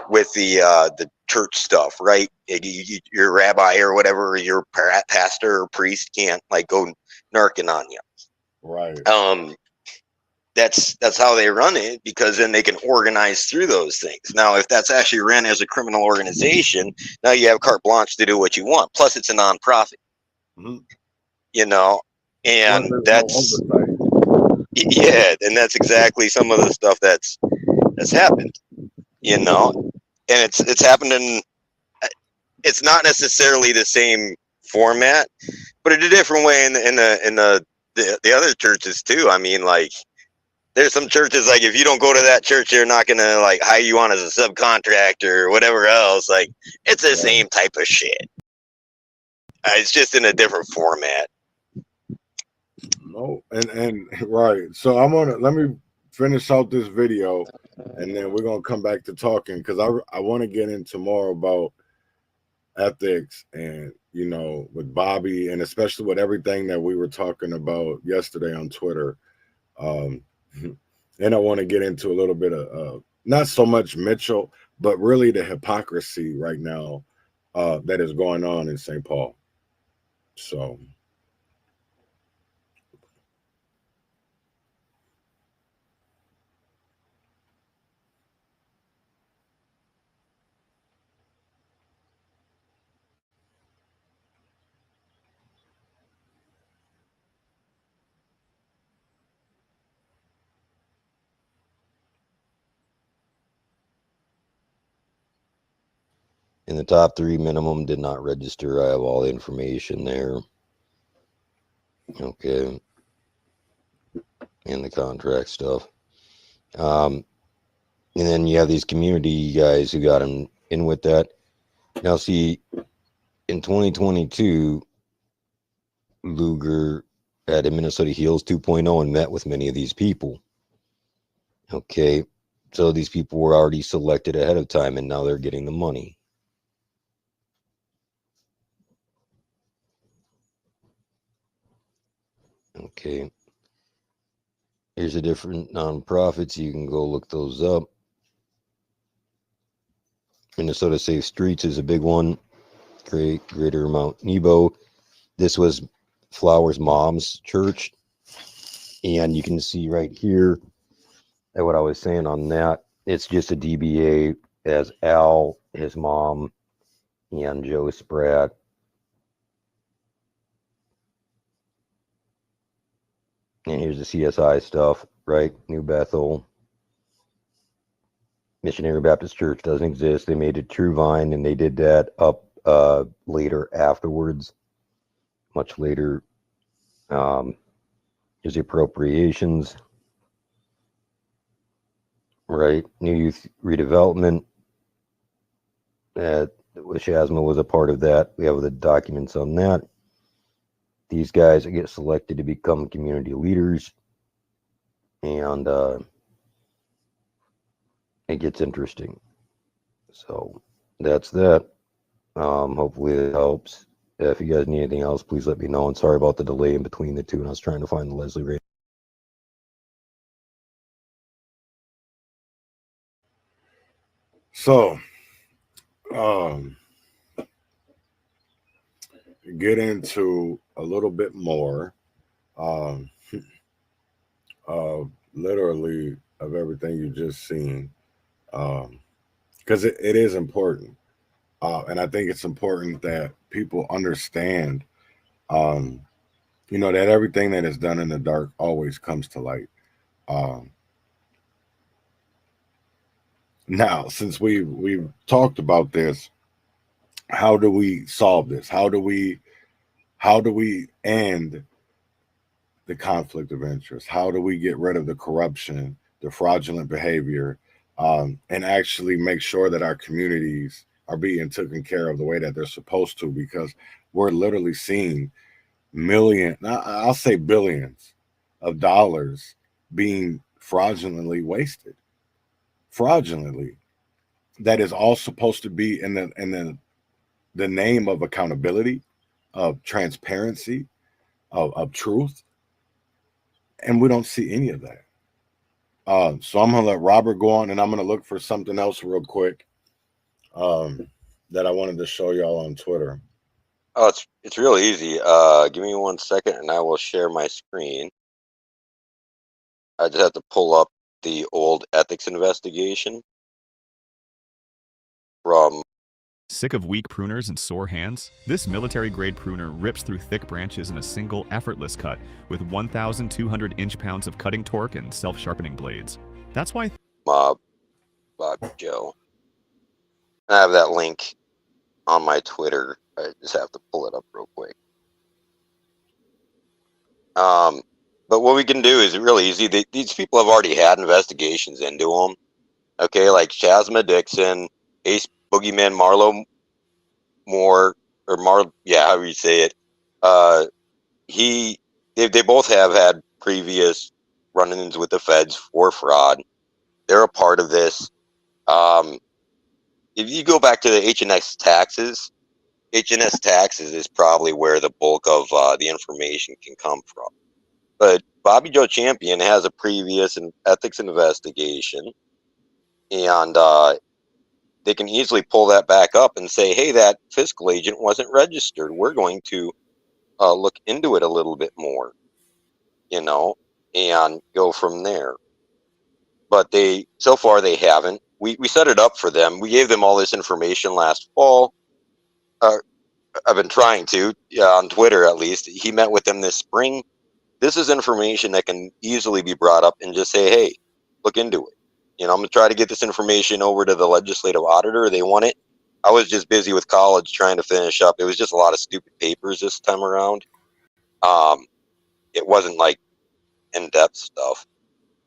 With the church stuff, right? Your rabbi or whatever, your pastor or priest can't like go narking on you. Right. That's how they run it, because then they can organize through those things. Now, if that's actually ran as a criminal organization, now you have carte blanche to do what you want. Plus, it's a nonprofit. Mm-hmm. You know, and that's yeah, and that's exactly some of the stuff that's happened. You know, and it's happened in. It's not necessarily the same format, but in a different way in the other churches too. I mean, like, there's some churches, like, if you don't go to that church, they're not gonna like hire you on as a subcontractor or whatever else. Like, it's the same type of shit. It's just in a different format. No, and right. So let me finish out this video, and then we're gonna come back to talking, because I want to get into more about ethics, and you know, with Bobby, and especially with everything that we were talking about yesterday on Twitter. And I want to get into a little bit of not so much Mitchell, but really the hypocrisy right now that is going on in St. Paul. So In the top 3, minimum did not register. I have all the information there. Okay. And the contract stuff. And then you have these community guys who got in with that. Now, see, in 2022, Luger at Minnesota Heals 2.0 and met with many of these people. Okay. So these people were already selected ahead of time, and now they're getting the money. Okay. Here's the different nonprofits. You can go look those up. Minnesota Safe Streets is a big one. Greater Mount Nebo. This was Flower's mom's church. And you can see right here that what I was saying on that. It's just a DBA as Al, his mom, and Joe Spratt. And here's the CSI stuff, right? New Bethel. Missionary Baptist Church doesn't exist. They made it True Vine, and they did that up later afterwards, much later. Here's the appropriations, right? New Youth Redevelopment. Chasms was a part of that. We have the documents on that. These guys get selected to become community leaders, and it gets interesting. So that's that. Hopefully it helps. If you guys need anything else, please let me know. And sorry about the delay in between the two. And I was trying to find the Leslie Ray. So, get into a little bit more um, literally of everything you just seen, because it is important, and I think it's important that people understand, that everything that is done in the dark always comes to light. Um, Now, since we've talked about this, how do we solve this? How do we end the conflict of interest? How do we get rid of the corruption, the fraudulent behavior, and actually make sure that our communities are being taken care of the way that they're supposed to? Because we're literally seeing I'll say billions of dollars being fraudulently wasted. Fraudulently. That is all supposed to be in the name of accountability, of transparency, of truth, and we don't see any of that. So I'm gonna let Robert go on, and I'm gonna look for something else real quick that I wanted to show y'all on Twitter. Oh, it's real easy. Give me 1 second, and I will share my screen. I just have to pull up the old ethics investigation from. Sick of weak pruners and sore hands? This military-grade pruner rips through thick branches in a single, effortless cut with 1,200 inch-pounds of cutting torque and self-sharpening blades. That's why Bob Joe. I have that link on my Twitter. I just have to pull it up real quick. But what we can do is really easy. These people have already had investigations into them. Okay, like Chasms Dixon, Ace Boogeyman, Marlo Moore, or however you say it. They both have had previous run-ins with the feds for fraud. They're a part of this. If you go back to the HNS taxes is probably where the bulk of the information can come from. But Bobby Joe Champion has a previous ethics investigation, and they can easily pull that back up and say, hey, that fiscal agent wasn't registered. We're going to look into it a little bit more, and go from there. But so far they haven't. We set it up for them. We gave them all this information last fall. I've been trying to, on Twitter at least. He met with them this spring. This is information that can easily be brought up and just say, hey, look into it. I'm going to try to get this information over to the legislative auditor. They want it. I was just busy with college trying to finish up. It was just a lot of stupid papers this time around. It wasn't like in-depth stuff,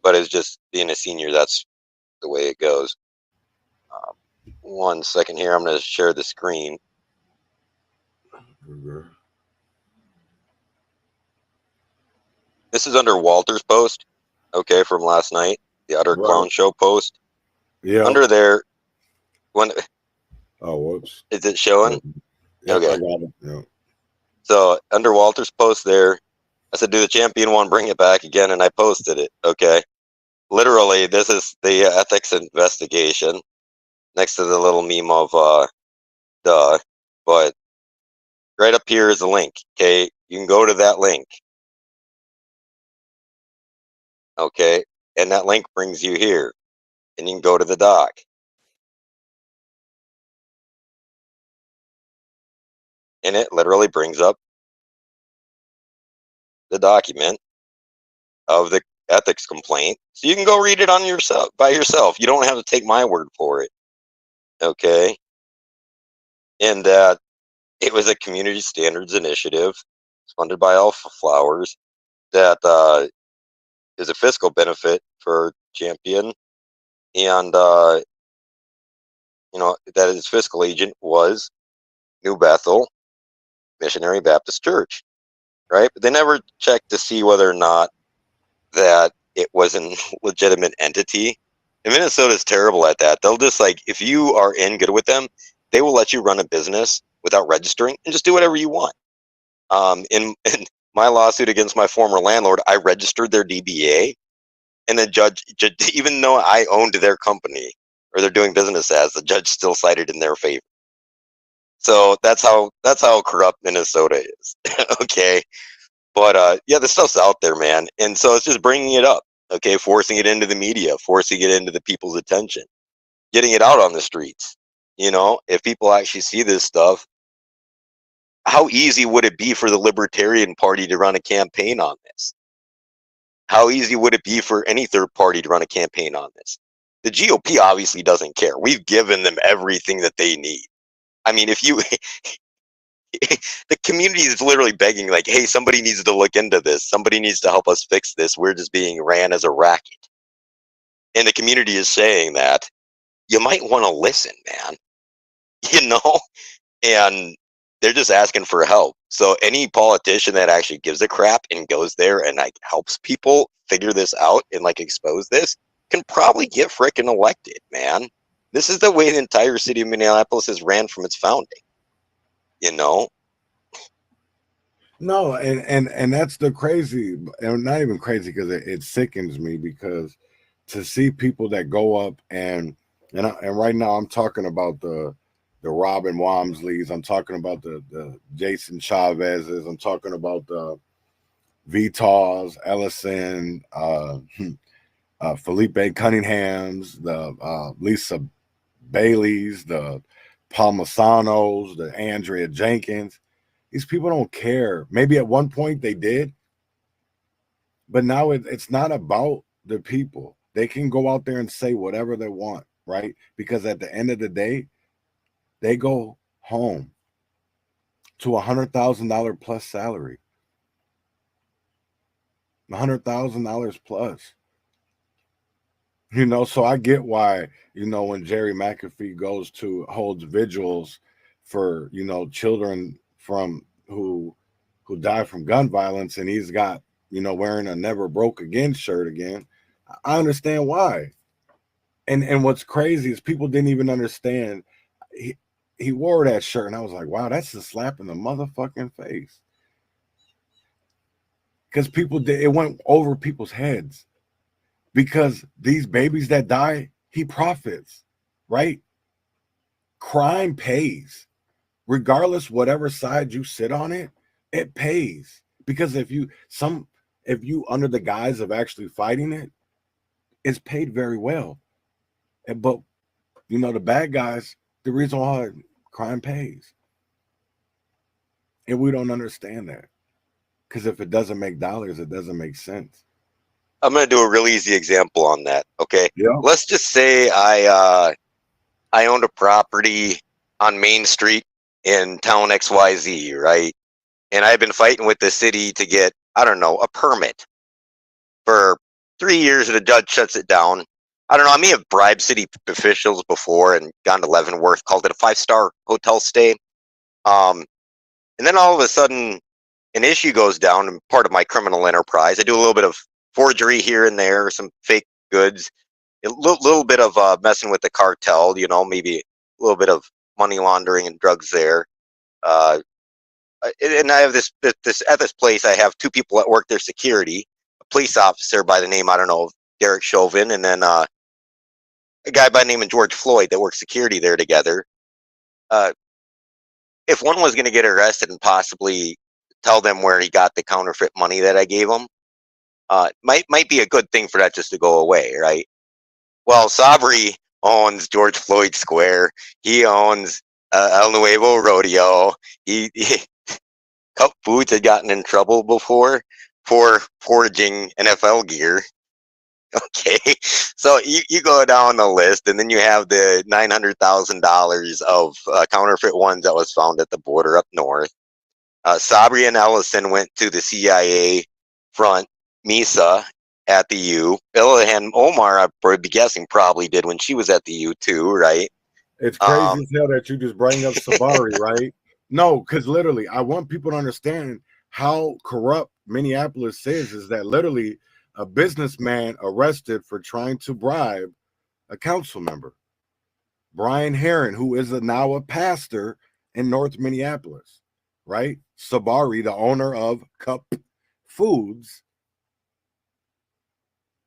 but it's just being a senior, that's the way it goes. 1 second here. I'm going to share the screen. This is under Walter's post, okay, from last night, the Utter Clown Show post. Yeah. Under there, oh, whoops. Is it showing? Yep, okay. I got it. Yeah. So under Walter's post there, I said, do the champion one, bring it back again, and I posted it, okay? Literally, this is the ethics investigation next to the little meme of duh, but right up here is a link, okay? You can go to that link, okay? And that link brings you here, and you can go to the doc. And it literally brings up the document of the ethics complaint, so you can go read it on yourself by yourself. You don't have to take my word for it, okay? And that it was a community standards initiative funded by Alpha Flowers that is a fiscal benefit for Champion, and that his fiscal agent was New Bethel Missionary Baptist Church, right? But they never checked to see whether or not that it was a legitimate entity. And Minnesota's terrible at that. They'll just, like, if you are in good with them, they will let you run a business without registering and just do whatever you want. In my lawsuit against my former landlord, I registered their DBA, and the judge, even though I owned their company or they're doing business as, the judge still sided in their favor. So that's how corrupt Minnesota is. Okay. But yeah, the stuff's out there, man. And so it's just bringing it up, okay, forcing it into the media, forcing it into the people's attention, getting it out on the streets. You know, if people actually see this stuff, how easy would it be for the Libertarian Party to run a campaign on this? How easy would it be for any third party to run a campaign on this? The GOP obviously doesn't care. We've given them everything that they need. I mean, if you the community is literally begging, like, hey, somebody needs to look into this. Somebody needs to help us fix this. We're just being ran as a racket. And the community is saying that. You might want to listen, man. You know? And they're just asking for help. So any politician that actually gives a crap and goes there and like helps people figure this out and like expose this can probably get frickin' elected, man. This is the way the entire city of Minneapolis has ran from its founding. You know? No, and that's the crazy, and not even crazy, because it sickens me, because to see people that go up and right now I'm talking about the Robin Wamsleys, I'm talking about the Jason Chavez's, I'm talking about the Vitas, Ellison, Felipe Cunninghams, the Lisa Baileys, the Palmasanos, the Andrea Jenkins. These people don't care. Maybe at one point they did, but now it's not about the people. They can go out there and say whatever they want, right? Because at the end of the day, they go home to $100,000 plus salary. $100,000 plus. You know, so I get why, you know, when Jerry Mcafee holds vigils for, you know, children from who died from gun violence, and he's got, you know, wearing a Never Broke Again shirt again. I understand why. And what's crazy is people didn't even understand. He wore that shirt, and I was like, wow, that's a slap in the motherfucking face. Because it went over people's heads. Because these babies that die, he profits, right? Crime pays. Regardless, whatever side you sit on it, it pays. Because if you under the guise of actually fighting it, it's paid very well. But you know, the bad guys, the reason why crime pays. And we don't understand that. Because if it doesn't make dollars, it doesn't make sense. I'm going to do a really easy example on that. Okay. Yeah. Let's just say I owned a property on Main Street in town XYZ, right? And I've been fighting with the city to get, I don't know, a permit for 3 years, and the judge shuts it down. I don't know. I may have bribed city officials before and gone to Leavenworth, called it a 5-star hotel stay. And then all of a sudden, an issue goes down in part of my criminal enterprise. I do a little bit of forgery here and there, some fake goods, a little bit of messing with the cartel, you know, maybe a little bit of money laundering and drugs there. And I have this at this place, I have 2 people that work there, security, a police officer by the name, I don't know, Derek Chauvin, and then a guy by the name of George Floyd that works security there together. If one was going to get arrested and possibly tell them where he got the counterfeit money that I gave him, might be a good thing for that just to go away, right? Well, Sabri owns George Floyd Square. He owns El Nuevo Rodeo. Cup Foods had gotten in trouble before for forging NFL gear. Okay, so you go down the list, and then you have the $900,000 of counterfeit ones that was found at the border up north. Sabri and Ellison went to the CIA front, Misa at the U. Ilhan Omar, I would be guessing, probably did when she was at the U too, right? It's crazy as hell that you just bring up Sabari, right? No, because literally, I want people to understand how corrupt Minneapolis is that literally a businessman arrested for trying to bribe a council member, Brian Herron, who is now a pastor in North Minneapolis, right? Sabari, the owner of Cup Foods,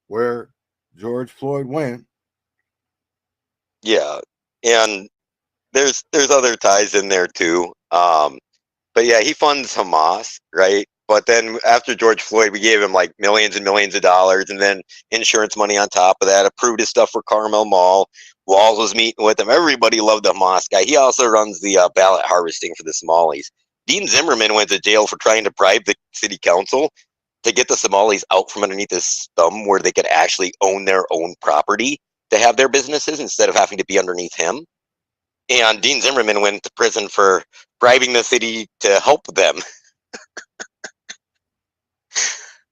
where George Floyd went. Yeah, and there's other ties in there too. But yeah, he funds Hamas, right? But then after George Floyd, we gave him like millions and millions of dollars, and then insurance money on top of that. Approved his stuff for Carmel Mall. Walls was meeting with him. Everybody loved the Hamas guy. He also runs the ballot harvesting for the Somalis. Dean Zimmerman went to jail for trying to bribe the city council to get the Somalis out from underneath his thumb, where they could actually own their own property to have their businesses instead of having to be underneath him. And Dean Zimmerman went to prison for bribing the city to help them.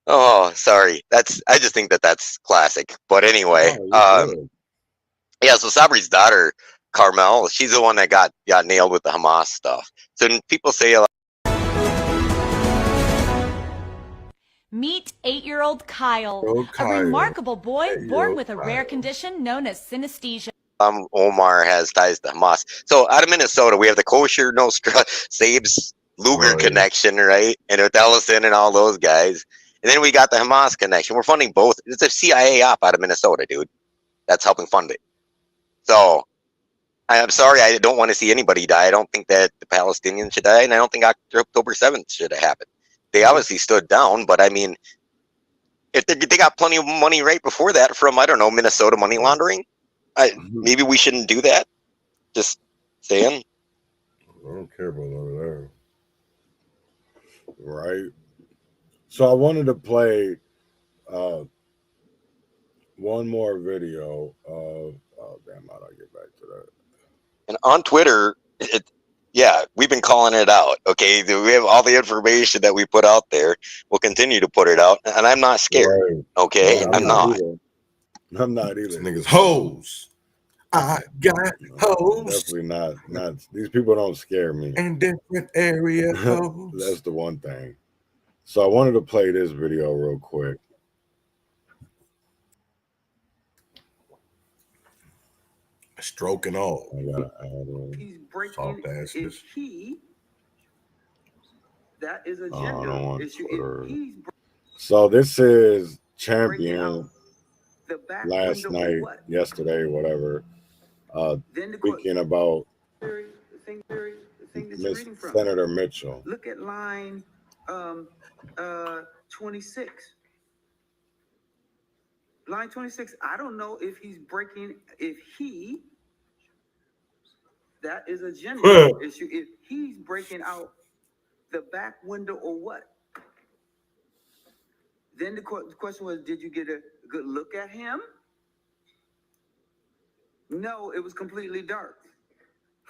Oh, sorry. I just think that's classic. But anyway, yeah. So Sabri's daughter, Carmel, she's the one that got nailed with the Hamas stuff. So when people say, meet 8-year-old Kyle, a remarkable boy born with a rare condition known as synesthesia. Omar has ties to Hamas. So out of Minnesota, we have the Kosher Nostra Sabes Luger connection, right? And with Ellison and all those guys. And then we got the Hamas connection. We're funding both. It's a CIA op out of Minnesota, dude. That's helping fund it. So I'm sorry, I don't want to see anybody die. I don't think that the Palestinians should die, and I don't think October 7th should have happened. They obviously stood down, but I mean, if they got plenty of money right before that from, I don't know, Minnesota money laundering, maybe we shouldn't do that. Just saying. I don't care about none of that. Right. So I wanted to play one more video of, oh damn, how do I get back to that? And on Twitter, we've been calling it out. Okay, we have all the information that we put out there. We'll continue to put it out, and I'm not scared. Right. Okay, yeah, I'm not. I'm not either. Niggas hoes. I got hoes. Definitely not. These people don't scare me. In different area hoes. That's the one thing. So I wanted to play this video real quick. Stroking all. I gotta add in. He's breaking. Is he? That is a gender issue. So this is Champion last night, yesterday, whatever. Speaking about Miss Senator Mitchell. Look at line 26. Line 26. I don't know if he's breaking. If he, that is a gender issue. If he's breaking out the back window or what? Then the question was, did you get a good look at him? No, it was completely dark.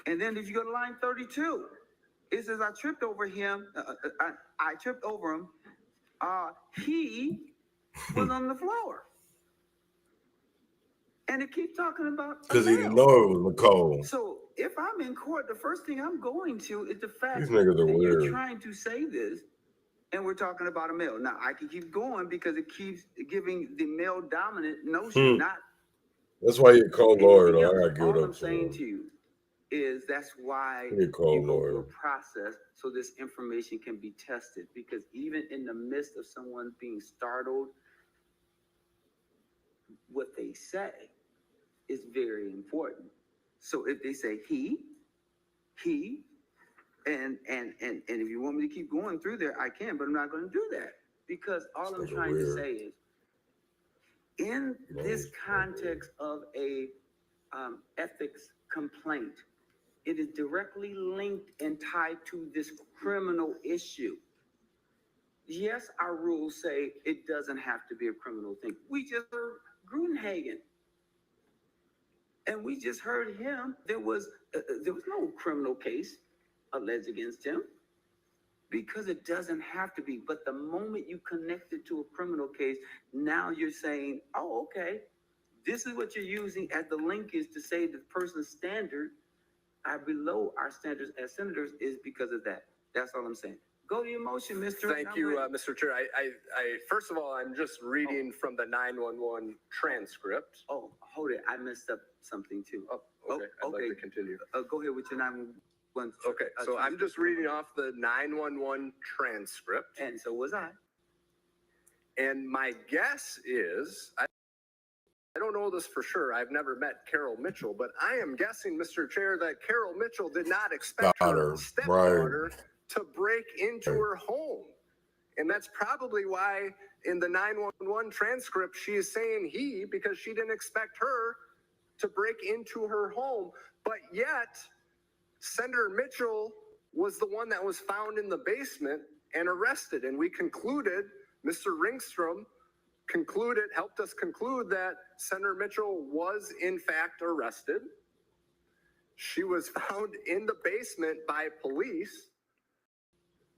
And then if you go to line 32, it says, I tripped over him. I tripped over him. He was on the floor. And it keeps talking about because he didn't know it was Nicole. So if I'm in court, the first thing I'm going to is the fact These niggas are that weird. you're trying to say this, and we're talking about a male. Now I can keep going because it keeps giving the male dominant notion. Not. That's why you're cold lawyer, though. I gotta give it All up. I'm saying to you is that's why you go through a process so this information can be tested. Because even in the midst of someone being startled, what they say is very important. So if they say he, and if you want me to keep going through there, I can, but I'm not going to do that because all I'm trying to say is, in this context of a ethics complaint, it is directly linked and tied to this criminal issue. Yes, our rules say it doesn't have to be a criminal thing. We just heard Gruenhagen. And we just heard him. There was no criminal case alleged against him because it doesn't have to be. But the moment you connect it to a criminal case, now you're saying, oh, okay, this is what you're using as the linkage to say the person's standard are below our standards as senators is because of that. That's all I'm saying. Go to your motion, Mr. Thank you, Mr. Chair. I first of all, I'm just reading from the 911 transcript. Oh, hold it. I messed up something too. Oh, okay. I'd like to continue. Go ahead with your 911. Okay, so I'm just reading off the 911 transcript. And so was I. And my guess is, I don't know this for sure. I've never met Carol Mitchell, but I am guessing, Mr. Chair, that Carol Mitchell did not expect her stepdaughter to break into her home. And that's probably why in the 911 transcript, she is saying he, because she didn't expect her to break into her home. But yet, Senator Mitchell was the one that was found in the basement and arrested. And we concluded, Mr. Ringstrom helped us conclude that Senator Mitchell was in fact arrested. She was found in the basement by police.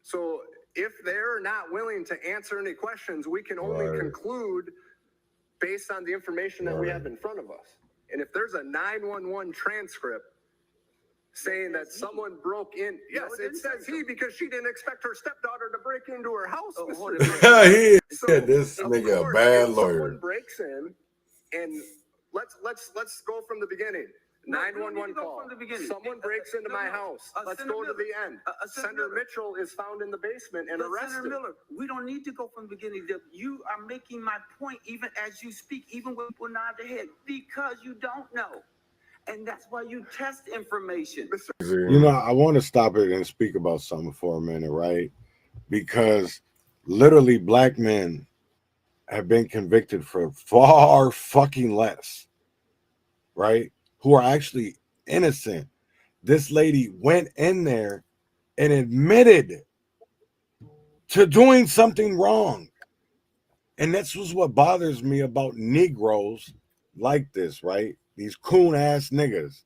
So if they're not willing to answer any questions, we can only conclude based on the information that we have in front of us. And if there's a 911 transcript saying that someone broke in, yes, it says he because she didn't expect her stepdaughter to break into her house. This nigga a bad lawyer. Someone breaks in, and let's go from the beginning. 911 call. Someone breaks into my house. Let's go to the end. Senator Mitchell is found in the basement and arrested. Senator Miller, we don't need to go from the beginning. You are making my point even as you speak, even when people nod their head, because you don't know. And that's why you test information. You know, I want to stop it and speak about something for a minute, right? Because literally black men have been convicted for far fucking less, right? Who are actually innocent. This lady went in there and admitted to doing something wrong. And this was what bothers me about Negroes like this, right? These coon ass niggas.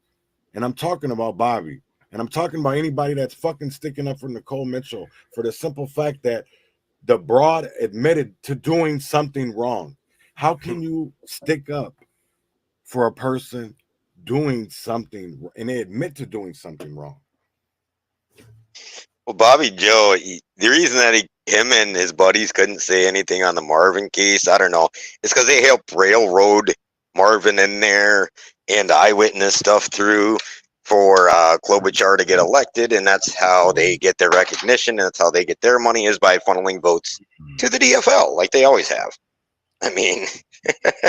And I'm talking about Bobby. And I'm talking about anybody that's fucking sticking up for Nicole Mitchell for the simple fact that the broad admitted to doing something wrong. How can you stick up for a person doing something and they admit to doing something wrong? Well, Bobby Joe, the reason that him and his buddies couldn't say anything on the Marvin case, I don't know, it's because they helped railroad Marvin in there and eyewitness stuff through for Klobuchar to get elected, and that's how they get their recognition, and that's how they get their money, is by funneling votes to the DFL, like they always have. I mean,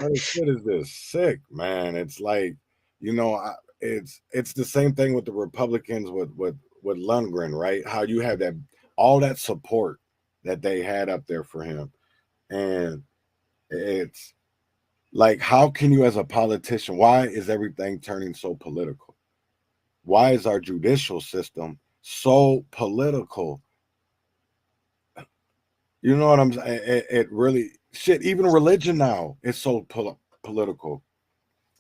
what shit is this? Sick, man. It's like, you know, it's the same thing with the Republicans with Lundgren, right? How you have that all that support that they had up there for him, and it's like, how can you as a politician, why is everything turning so political? Why is our judicial system so political? You know what I'm saying? It really, shit, even religion now is so political.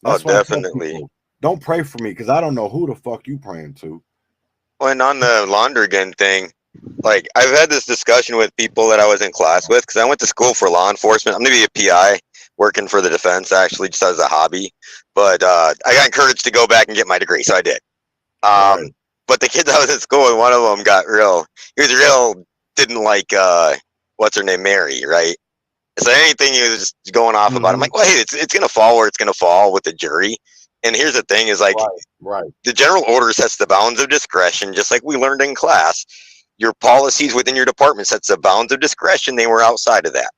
That's why definitely. People, don't pray for me because I don't know who the fuck you praying to. Well, and on the Londrigan thing, like, I've had this discussion with people that I was in class with, because I went to school for law enforcement. I'm going to be a PI working for the defense, actually, just as a hobby. But I got encouraged to go back and get my degree, so I did. But the kids I was in school with, one of them got didn't like, what's her name, Mary, right? So anything he was just going off about, I'm like, well, hey, it's going to fall where it's going to fall with the jury. And here's the thing is, like, the general order sets the bounds of discretion, just like we learned in class. Your policies within your department sets the bounds of discretion. They were outside of that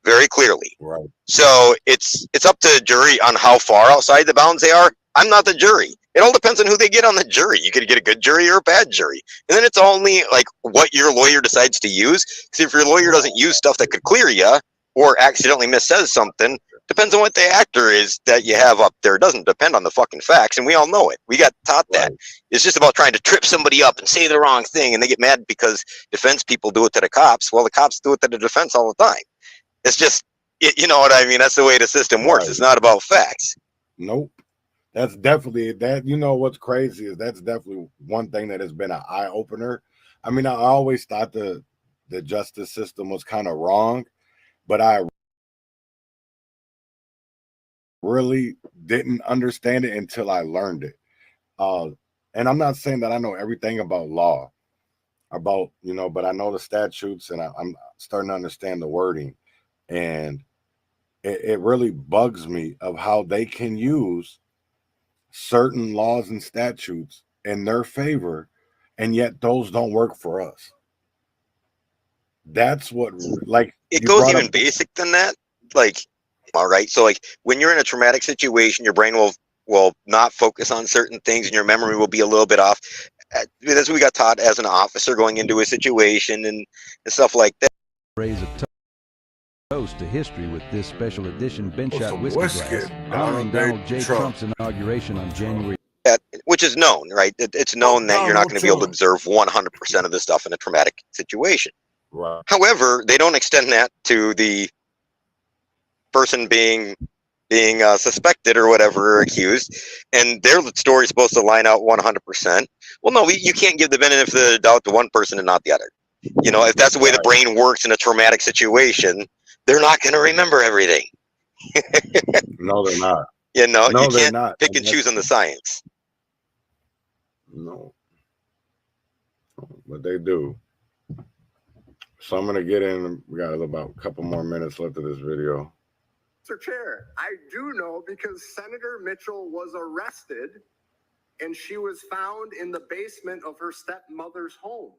very clearly. Right. So it's up to the jury on how far outside the bounds they are. I'm not the jury. It all depends on who they get on the jury. You could get a good jury or a bad jury. And then it's only like what your lawyer decides to use. Because if your lawyer doesn't use stuff that could clear you, or accidentally missays something, depends on what the actor is that you have up there. It doesn't depend on the fucking facts, and we all know it. We got taught that. It's just about trying to trip somebody up and say the wrong thing, and they get mad because defense people do it to the cops. Well, the cops do it to the defense all the time. It's just, you know what I mean? That's the way the system works. It's not about facts. Nope. That's definitely that. You know what's crazy is that's definitely one thing that has been an eye opener. I mean, I always thought the justice system was kind of wrong, but I really didn't understand it until I learned it. And I'm not saying that I know everything about law, but I know the statutes, and I'm starting to understand the wording. And it really bugs me of how they can use certain laws and statutes in their favor, and yet those don't work for us. That's what, like, it goes even basic than that. Like, all right, so like when you're in a traumatic situation, your brain will not focus on certain things, and your memory will be a little bit off. That's what we got taught as an officer going into a situation and stuff like that. raise a toast to history with this special edition bench shot some whiskey whiskey. glass honoring Donald J. Trump. Trump's inauguration on January. Which is known, right? It's known that you're not going to be able to observe 100% of the stuff in a traumatic situation. Right. However, they don't extend that to the person being suspected or whatever, or accused, and their story is supposed to line out 100%. Well, no, you can't give the benefit of the doubt to one person and not the other. You know, if that's the way the brain works in a traumatic situation, they're not going to remember everything. No, they're not. You know, No, you they're can't not. pick and choose on the science. No. But they do. So I'm going to get in. We got about a couple more minutes left of this video. Mr. Chair, I do know because Senator Mitchell was arrested and she was found in the basement of her stepmother's home.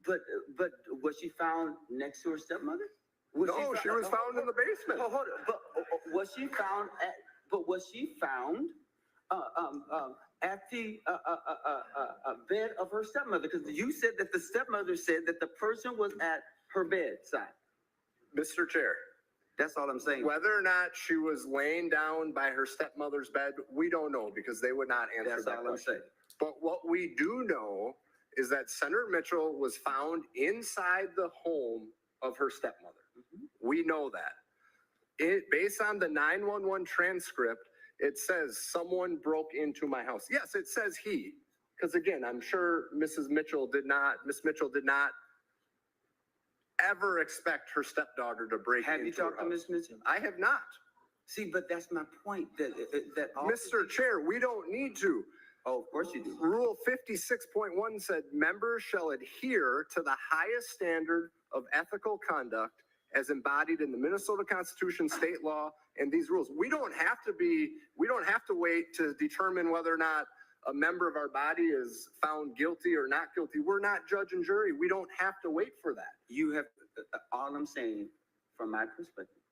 But was she found next to her stepmother? No, she was found in the basement. Hold on. But was she found at? But was she found at the bed of her stepmother? Because you said that the stepmother said that the person was at her bedside. Mr. Chair, that's all I'm saying. Whether or not she was laying down by her stepmother's bed, we don't know because they would not answer That's that all question. I'm saying. But what we do know is that Senator Mitchell was found inside the home of her stepmother. We know that. Based on the 911 transcript, it says someone broke into my house. Yes, it says he. Because again, I'm sure Miss Mitchell did not ever expect her stepdaughter to break into her house. Have you talked to Miss Mitchell? I have not. See, but that's my point. That Mr. Chair, we don't need to. Oh, of course you do. Rule 56.1 said members shall adhere to the highest standard of ethical conduct as embodied in the Minnesota Constitution, state law, and these rules. We don't have to wait to determine whether or not a member of our body is found guilty or not guilty. We're not judge and jury. We don't have to wait for that. You have, all I'm saying from my perspective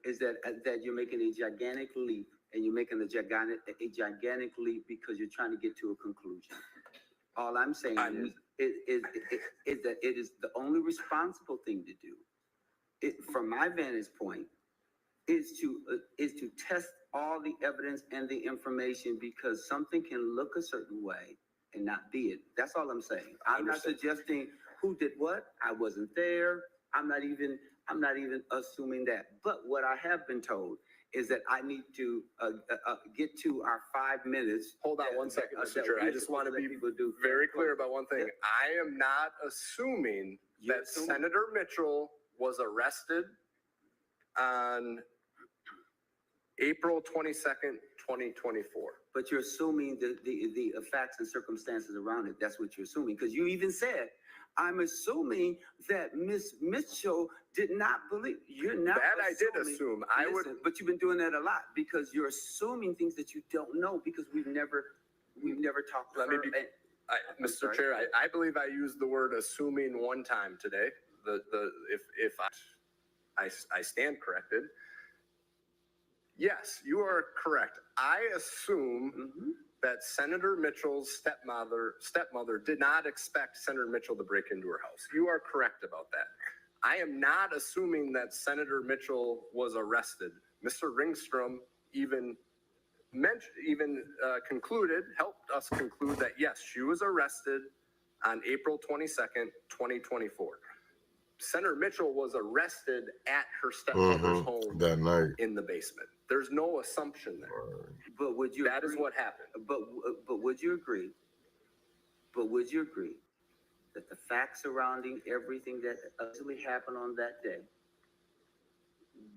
is that you're making a gigantic leap, and you're making a gigantic leap because you're trying to get to a conclusion. All I'm saying is that it is the only responsible thing to do. From my vantage point, is to test all the evidence and the information, because something can look a certain way and not be it. That's all I'm saying. I'm not suggesting who did what. I wasn't there. I'm not even assuming that. But what I have been told is that I need to get to our 5 minutes. Hold on one second, Mr. Chair. I just want to be very clear about one thing. I am not assuming that Senator Mitchell was arrested on April 22nd, 2024. But you're assuming the facts and circumstances around it. That's what you're assuming. Because you even said, I'm assuming that Miss Mitchell did not believe. You're not. That I did assume. But you've been doing that a lot because you're assuming things that you don't know, because we've never talked to her. Mr. Chair, I believe I used the word assuming one time today. If I stand corrected. Yes, you are correct. I assume that Senator Mitchell's stepmother did not expect Senator Mitchell to break into her house. You are correct about that. I am not assuming that Senator Mitchell was arrested. Mr. Ringstrom helped us conclude that yes, she was arrested on April 22nd, 2024. Senator Mitchell was arrested at her stepmother's home that night in the basement. There's no assumption there. But would you? That is what happened. But would you agree? But would you agree that the facts surrounding everything that actually happened on that day,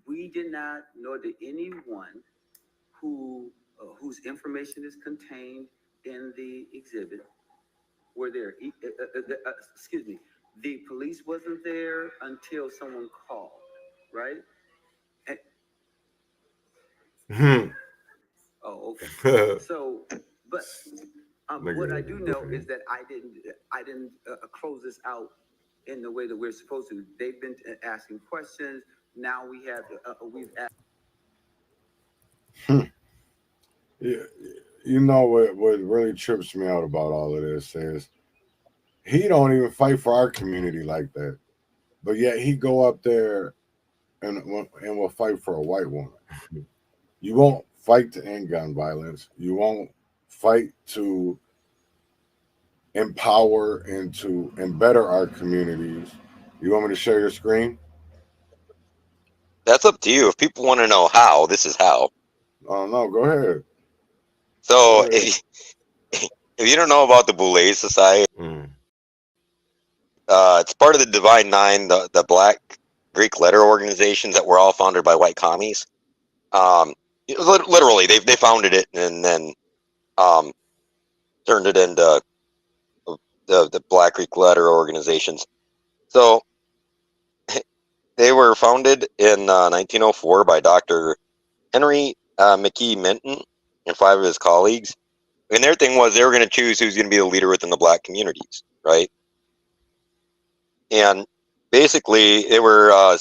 we did not, nor did anyone whose information is contained in the exhibit, were there? Excuse me. The police wasn't there until someone called, right? Oh, okay. So, but what I do know is that I didn't close this out in the way that we're supposed to. They've been asking questions. Now we've asked. Yeah, you know what really trips me out about all of this is he don't even fight for our community like that. but yet he go up there and will fight for a white woman. You won't fight to end gun violence. You won't fight to empower and to better our communities. You want me to share your screen? That's up to you. If people want to know how, this is how. Oh no, go ahead. So if you don't know about the Boule Society, it's part of the Divine Nine, the Black Greek letter organizations that were all founded by white commies. Literally, they founded it and then turned it into the Black Greek letter organizations. So they were founded in 1904 by Dr. Henry McKee Minton and 5 of his colleagues. And their thing was they were going to choose who's going to be the leader within the black communities, right? And basically, they were